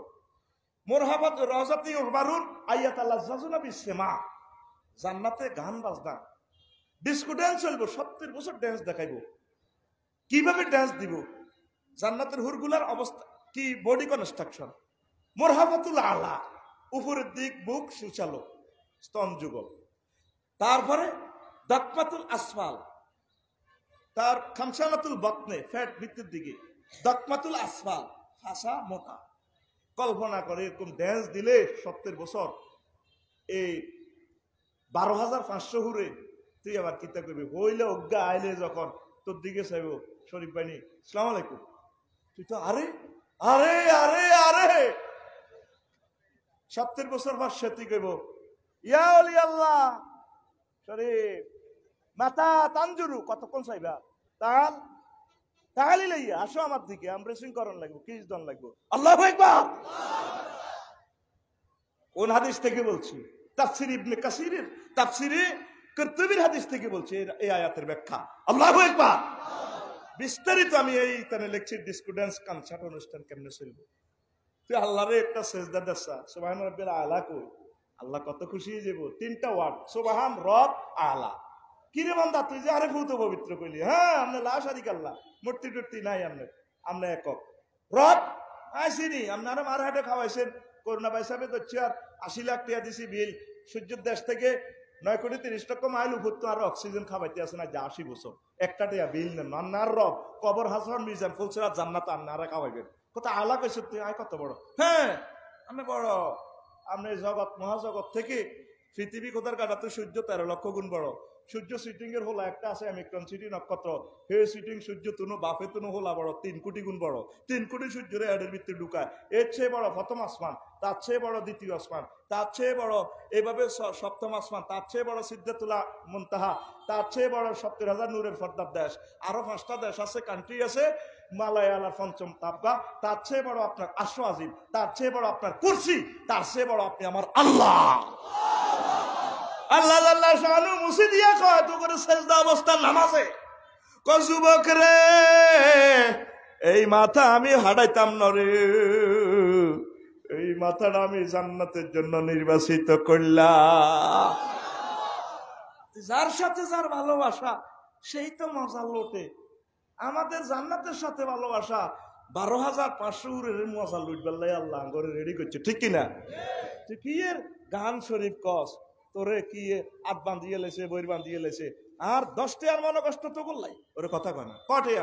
মুরহাবাত রওজাতি হুবারুন আয়াতাল্লাযুনা বিসসমা, জান্নাতে গান বাজনা, ডিস্কো ড্যান্স চলবো, 70 বছর ড্যান্স দেখাইবো। কিভাবে ড্যান্স দিব? জান্নাতের হুরগুলার অবস্থা কি? বডি কনস্ট্রাকশন, মুরহাবাতুল আলা, উপরের দিক বুক সুচালো, স্তন যুগল, তারপরে দাকমাতুল আসফাল, তার খামসানাতুল বতনে ফ্যাট ভিতরের দিকে, দাকমাতুল আসফাল ফাঁসা মোটা। কল্পনা করে এরকম ড্যান্স দিলে 70 বছর এই 12,500 হুরে তুই আবার কিতা করবি? হইলে অজ্ঞা আইলে যখন তোর দিকে চাইব, শরীফ বাহিনী আসসালামু আলাইকুম, তুই তো আরে আরে আরে আরে 70 বছর পর সে তুই কইব ইয়া আলি আল্লাহ শরীফ মাথা তানজুরু, কতক্ষণ চাইবা? তাল তাহালি লইয়া আসো আমার দিকে, আমব্রেসিং করন লাগবো, কিস দন লাগবো। আল্লাহু আকবার। কোন হাদিস থেকে বলছি? তাফসীর ইবনে কাসিরের, তাফসীরে কুরতুবীর হাদিস থেকে বলছি এই আয়াতের ব্যাখ্যা। আল্লাহু আকবার। বিস্তারিত আমি এই তানে লেকচার ডিস্কো ডান্স কনসার্ট অনুষ্ঠান কেমনে চলবে। তুই আল্লাহরে একটা সেজদা দেসা, সুবহান রাব্বিল আলা কই, আল্লাহ কত খুশি হয়ে যাব। 3টা ওয়ার্ড, সুবহান রব আলা। কিরে বান্দা তুই যে আরে ভূত পবিত্র কইলি, হ্যাঁ আমনে লা শারিক আল্লাহ, মূর্তি টুর্তি নাই, আমনে একক রব আইসিনি। আপনারা মার হাটে খাওয়াইছেন, করোনা পয়সাবে তো 80 লাখ টাকা দিছি বিল, সূর্যের দেশ থেকে 9 কোটি 30 লক্ষ মাইল উপর তো আর অক্সিজেন খাওয়াইতে আছে না, যা 80 বছর একটা টাকা বিল নেন। আন্নার রব কবর হাসন মিজান ফুলসরা জান্নাত আপনারা খাওয়াইবেন। কত আলা কইছ তুই, আয় কত বড়, হ্যাঁ আমি বড়। আপনি জগৎ মহাজগৎ থেকে পৃথিবী কোথার কাটাতে সূর্য 13 লক্ষ গুণ বড়। সূর্য সিটিং এর হলা একটা আছে অ্যামিক্রন সিটি নক্ষত্র, হে সিটিং সূর্য তুনো বাপে তুনো হলা বড় 3 কোটি গুণ বড়। 3 কোটি সূর্যের এর ভিতরে ঢুকায়, এর চেয়ে বড় প্রথম আসমান, তার চেয়ে বড় দ্বিতীয় আসমান, তার চেয়ে বড় এইভাবে সপ্তম আসমান, তার চেয়ে বড় সিদ্ধাতুল্লাহ মুনতাহা, তার চেয়ে বড় 70,000 নূরের ফর্দার দেশ, আরো 5টা দেশ আছে, কান্ট্রি আছে, মালায়ালার 5ম তাবকা, তার চেয়ে বড় আপনার আরশ আজিম, তার চেয়ে বড় আপনার কুরসি, তার চেয়ে বড় আপনি আমার আল্লাহ। আল্লাহ আল্লাহ শানু মুসি দিয়া কয় তো করে সেজদা অবস্থা নামাজে, কয় যুবক রে এই মাথা আমি হারাইতাম না রে, এই মাথাটা আমি জান্নাতের জন্য নির্বাচিত করলাম। যার সাথে যার ভালোবাসা সেই তো মজা লোটে। আমাদের জান্নাতের সাথে ভালোবাসা 12,500 মজা লুটবেল্লাই আল্লাহ করে রেডি করছে, ঠিক কিনা? তুই কি এর গান শরীফ কস তোরে কি আট বান্ধিয়ে লেছে, বইর বান্ধিয়ে লেছে, আর 10 আর মনে কষ্ট তো করলাই ওরে কথা কয় না কটে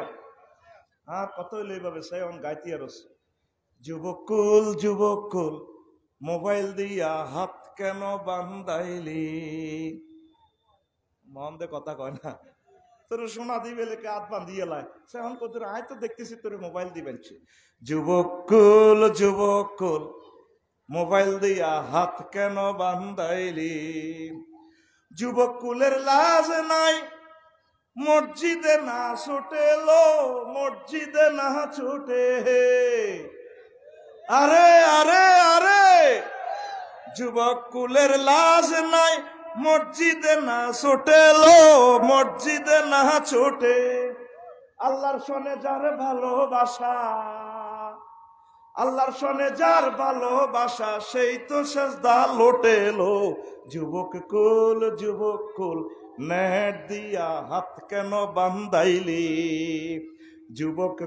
আর কত হইলে এইভাবে সে গাইতি আর যুবকুল যুবকুল মোবাইল দিয়া হাত কেন বান্ধাইলি, মন দে কথা কয় না, তোর সোনা দিবে লেকে হাত বান্ধিয়ে লাই সে এখন কত আয় তো দেখতেছি তোর মোবাইল দিবেন। যুবকুল যুবকুল মোবাইল দিয়া হাত কেন বান্ধাইলি, যুবকুলের লাজ নাই মসজিদে না ছুটে লো, মসজিদে না ছুটে, আরে আরে আরে যুবকুলের লাজ নাই মসজিদে না ছুটে লো, মসজিদে না ছুটে, আল্লাহর সনে যার ভালোবাসা, আল্লাহর সনে যার ভালোবাসা সেই তো সেজদা লোটেলো। যুবক কুল নেট দিয়া হাত কেন বান্ধাইলি, যুবক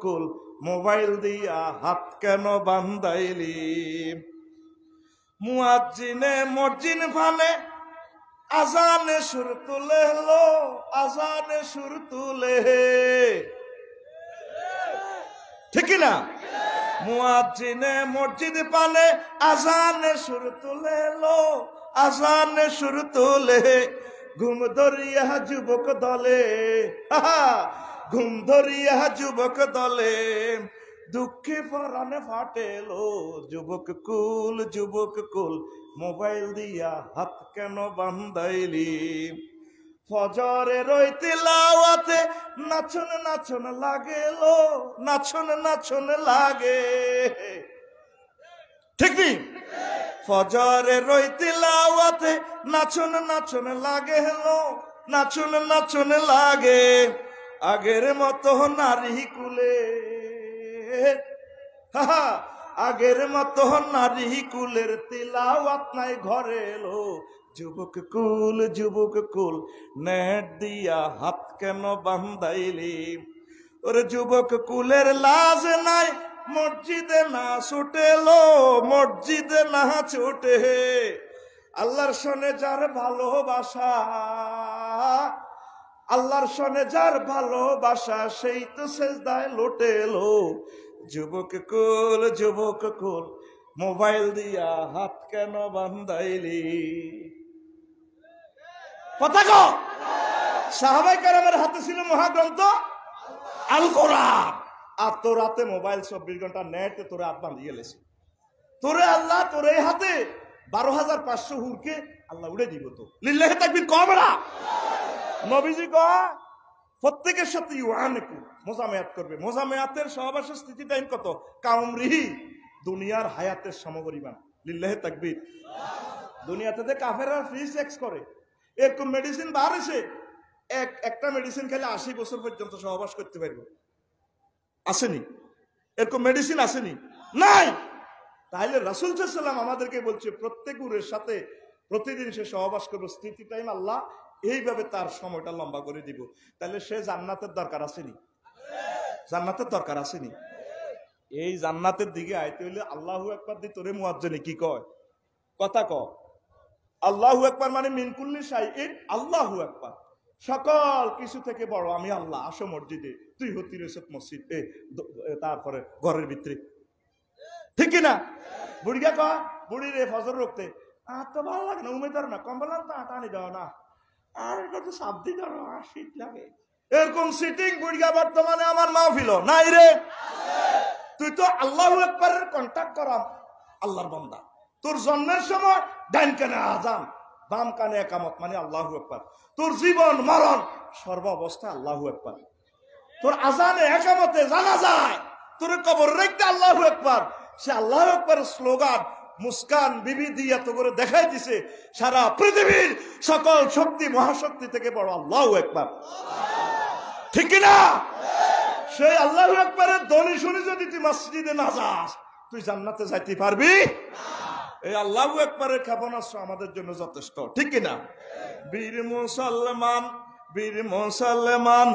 কুল মোবাইল দিয়া হাত কেন বান্ধাইলি, মুয়াজ্জিনে মসজিদ ফানে আজানে সুর তুলে লো, আজানে সুর তুলে, ঠিক না? মুয়াজ্জিনে মসজিদ পানে আজানে সুর তুলে লো, আজানে সুর তুলে, ঘুম ধরিয়া যুবক দলে, ঘুম ধরিয়া যুবক দলে, দুঃখে পরাণে ফাটেলো। যুবক কুল মোবাইল দিয়া হাত কেন বান্ধাইলি, ফজরে রই তিলাওয়াতে নাচন নাচন লাগে লো, নাচন নাচন লাগে, ঠিক নি? ফজরে রই তিলাওয়াতে নাচন নাচন লাগে লো, নাচন নাচন লাগে, আগের মতো নারী কুলে, আগের মতো নারী কুলের তিলাওয়াত নাই ঘরে এলো। যুবক কুল নেট দিয়া হাত কেন বান্ধাইলি, ওরে যুবক কুলের লাজ নাই মসজিদে না ছুটে লো, মসজিদে না ছুটে, আল্লাহর সনে যার ভালোবাসা, আল্লাহর সনে যার ভালোবাসা সেই তো সেজদায় লোটেলো। যুবক কুল মোবাইল দিয়া হাত কেন বান্ধাইলি, কথা কও। সাহাবায়ে কেরামের হাতে ছিল মহাগ্রন্থ আল কোরআন, আর তোর হাতে মোবাইল 24 ঘন্টা নেট, তোরে হাত বান্ধিয়ে লেছে, তোরে আল্লাহ তোর এই হাতে 12,500 হুরকে আল্লাহ উড়ে দিব। তো লিল্লাহি তাকবীর কবে না? নবীজি কয় প্রত্যেকের সাথে ইউআনকু মোজামেয়াত করবে। মোজামেয়াতের সহবাসের স্থিতি টাইম কত? কাউমরিহি, দুনিয়ার হায়াতের সমপরিমাণ। লিল্লাহি তাকবীর। দুনিয়াতে কাফেররা ফ্রি সেক্স করে, এরকম মেডিসিন বার হয়েছে, একটা মেডিসিন খেলে 80 বছর পর্যন্ত সহবাস করতে পারবে, আসেনি? এরকম মেডিসিন আসেনি, নাই। তাহলে রাসূল সাল্লাল্লাহু আলাইহি ওয়াসাল্লাম আমাদেরকে বলছে প্রত্যেক উরের সাথে প্রতিদিন সে সহবাস করবে, স্থিতি টাইম আল্লাহ এইভাবে তার সময়টা লম্বা করে দিব। তাহলে সে জান্নাতের দরকার আসেনি? জান্নাতের দরকার আসেনি? এই জান্নাতের দিকে আইতে হইলে আল্লাহু আকবার দি তোরে মুয়াজ্জিনে কি কয়? কথা ক। আল্লাহু আকবার মানে মিন কুল্লি শাইইন আল্লাহু আকবার, সকল কিছু থেকে বড় আমি আল্লাহ। আসো মসজিদে, তুই হতি রয়েছে মসজিদ, তারপরে ঘরের ভিতরে, ঠিক কিনা? বুড়িয়া কয় বুড়ি রে ফজর রুখতে আর তো ভালো লাগে না, উমেদার না, কম্বল তো টানি দাও না, আর এটা তো সাবধি ধরো, আর শীত লাগে। এরকম সিটিং বুড়িয়া বর্তমানে আমার মাহফিল নাই রে। তুই তো আল্লাহু আকবারের কন্টাক্ট করাম আল্লাহর বান্দা। তোর জন্মের সময় ডাইন কানে আজান, বাম কানে একামত, মানে আল্লাহু আকবার। তোর জীবন মরণ সর্ব অবস্থা আল্লাহু আকবার। তোর আজানে একামতে জানা যায়, তোর কবর রেখতে আল্লাহু আকবার। সে আল্লাহু আকবার স্লোগান মুস্কান বিবি দিয়ে এত করে দেখাই দিছে সারা পৃথিবীর সকল শক্তি মহাশক্তি থেকে বড় আল্লাহু আকবার, ঠিক কিনা? সেই আল্লাহু আকবারের ধ্বনি শুনে যদি তুই মসজিদে না যাস, তুই জান্নাতে যাইতে পারবি? এই আল্লাহু আকবারের ক্ষেপণাস্ত্র আমাদের জন্য যথেষ্ট, ঠিক কিনা? বীর মুসলমান, বীর মুসলমান,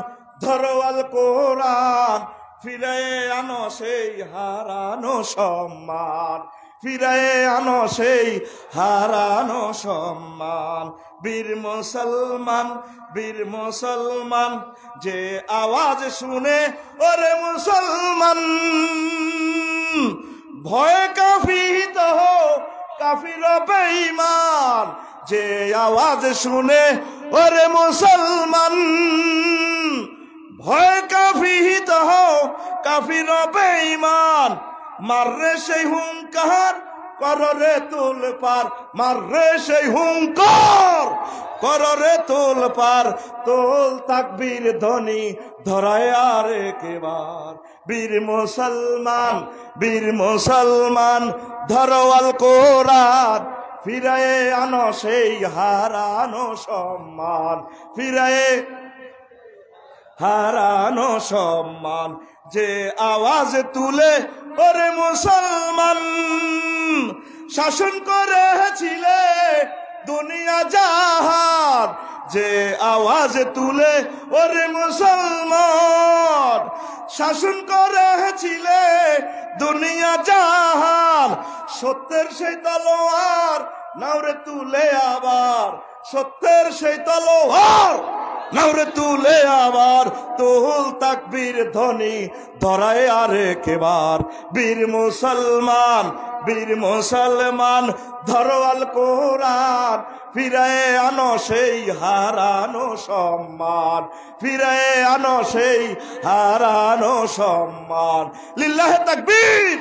ধরো আল কোরআন, ফিরে আনো সেই হারানো সম্মান, ফিরে আনো সেই হারানো সম্মান। বীর মুসলমান, বীর মুসলমান, যে আওয়াজ শুনে ওরে মুসলমান, ভয় কাফিত হো কাফির বেঈমান। যে আওয়াজ শুনে ওরে মুসলমান, ভয় কাফিত হো কাফির বেঈমান। মাররে সেই হুঙ্কার, কররে তুল পার, মাররে সেই হুঙ্কার, কররে তুল পার, তোল তাকবীর ধ্বনি ধরায় আর একবার। বীর মুসলমান, বীর মুসলমান, ধরো আল কোরআন, ফিরায়ে আনো সেই হারানো সম্মান, ফিরায়ে হারানো সম্মান। যে আওয়াজ তুলে ওরে মুসলমান, শাসন করেছিলে দুনিয়া জাহান। যে আওয়াজ তুলে ওরে মুসলমান, শাসন করেছিলে দুনিয়া জাহান। সত্যের সেই তলোয়ার নাওরে তুলে আবার, সত্যের সেই তলোয়ার নাওরে তুলে আবার, তোল তাকবীর ধ্বনি ধরায় আর একবার। বীর মুসলমান, বীর মুসলমান, ধরো আল কোরআন, ফিরায়ে আনো সেই হারানো সম্মান, ফিরায়ে আনো সেই হারানো সম্মান। লিল্লাহে তাকবীর।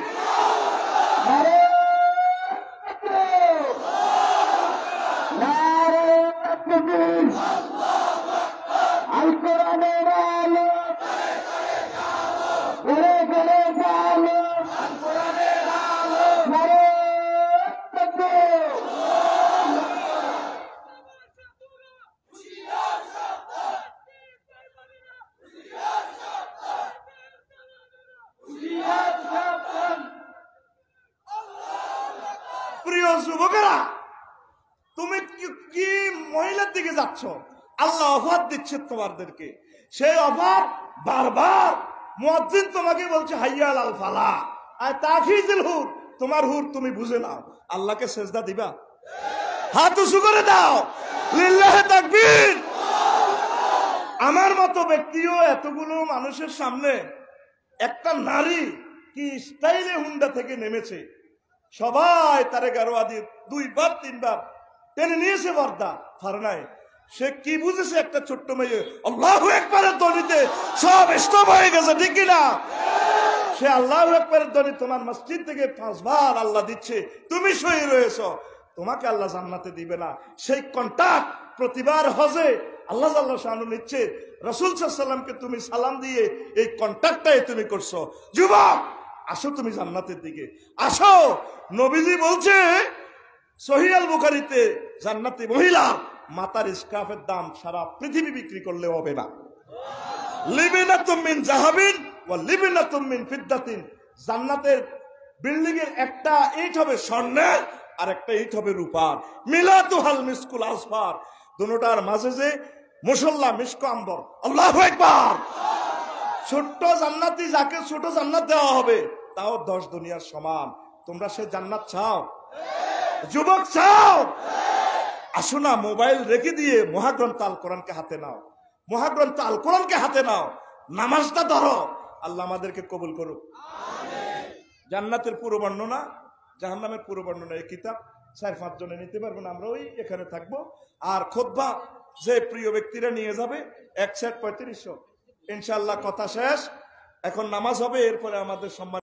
প্রিয় যুবকেরা, তুমি কি মহিলার দিকে যাচ্ছ? আল্লাহ অফার দিচ্ছে তোমাদেরকে। সেই অফার বারবার মুয়াজ্জিন তোমাকে বলছে হাইয়া আল ফালাহ, আর তাখিজুল হুর, তোমার হুর তুমি বুঝে নাও। আল্লাহকে সেজদা দিবা? হাত উঁচু করে দাও, লিল্লাহে তাকবীর। আমার মতো ব্যক্তিও এতগুলো মানুষের সামনে একটা নারী কি স্টাইলে হুন্ডা থেকে নেমেছে, সবাই তারে গারোয়া দিয়ে 2 বার 3 বার টেনে নিয়েছে, বর্দা ফার নাই। সে কি বুঝেছে? একটা ছোট্ট মেয়ে আল্লাহু আকবারের ধ্বনিতে সব স্টপ হয়ে গেছে, ঠিক কিনা? সে আল্লাহু আকবারের ধ্বনি তোমার মসজিদ থেকে 5 বার আল্লাহ দিচ্ছে, তুমি সহি রয়েছো, তোমাকে আল্লাহ জান্নাতে দিবে না। সেই কন্টাক্ট প্রতিবার হজে আল্লাহ জাল্লাহু শাআনু নিচ্ছে। রাসূল সাল্লাল্লাহু আলাইহি ওয়াসাল্লামকে তুমি সালাম দিয়ে এই কন্টাক্টটাই তুমি করছো। যুবক, আসো তুমি জান্নাতের দিকে আসো। নবীজি বলছে সহিহ আল বুখারীতে, জান্নাতি মহিলা মাতার স্কার্ফের দাম সারা পৃথিবী বিক্রি করলে হবে না। লিবিনাতুম মিন যাহাবিন ওয়া লিবিনাতুম মিন ফিদ্দাতিন। জান্নাতের বিল্ডিং এর একটা ইট হবে স্বর্ণের, আর একটা ইট হবে রূপার। মিলাতুহাল মিসকুল আসফার। দুটোটার মাঝে যে মুসল্লা মিস্ক আম্বর। আল্লাহু আকবার। ছোট্ট জান্নাতি যাকে ছোট জান্নাত দেওয়া হবে, তাও 10 দুনিয়ার সমান। তোমরা সে জান্নাত চাও? যুবক চাও? আসো না, মোবাইল রেখে দিয়ে মহাগ্রন্থ আল কোরআনকে হাতে নাও, মহাগ্রন্থ আল কোরআনকে হাতে নাও, নামাজটা ধরো। আল্লাহ আমাদেরকে কবুল করুক। জান্নাতের পুরো বর্ণনা, জাহান্নামের পুরো বর্ণনা এই কিতাব 4-5 জনে নিতে পারবেন, আমরা ওই এখানে থাকবো। আর খুতবা যে প্রিয় ব্যক্তিরা নিয়ে যাবে 1 সেট 3500 ইনশাআল্লাহ। কথা শেষ, এখন নামাজ হবে, এরপরে আমাদের সম্মান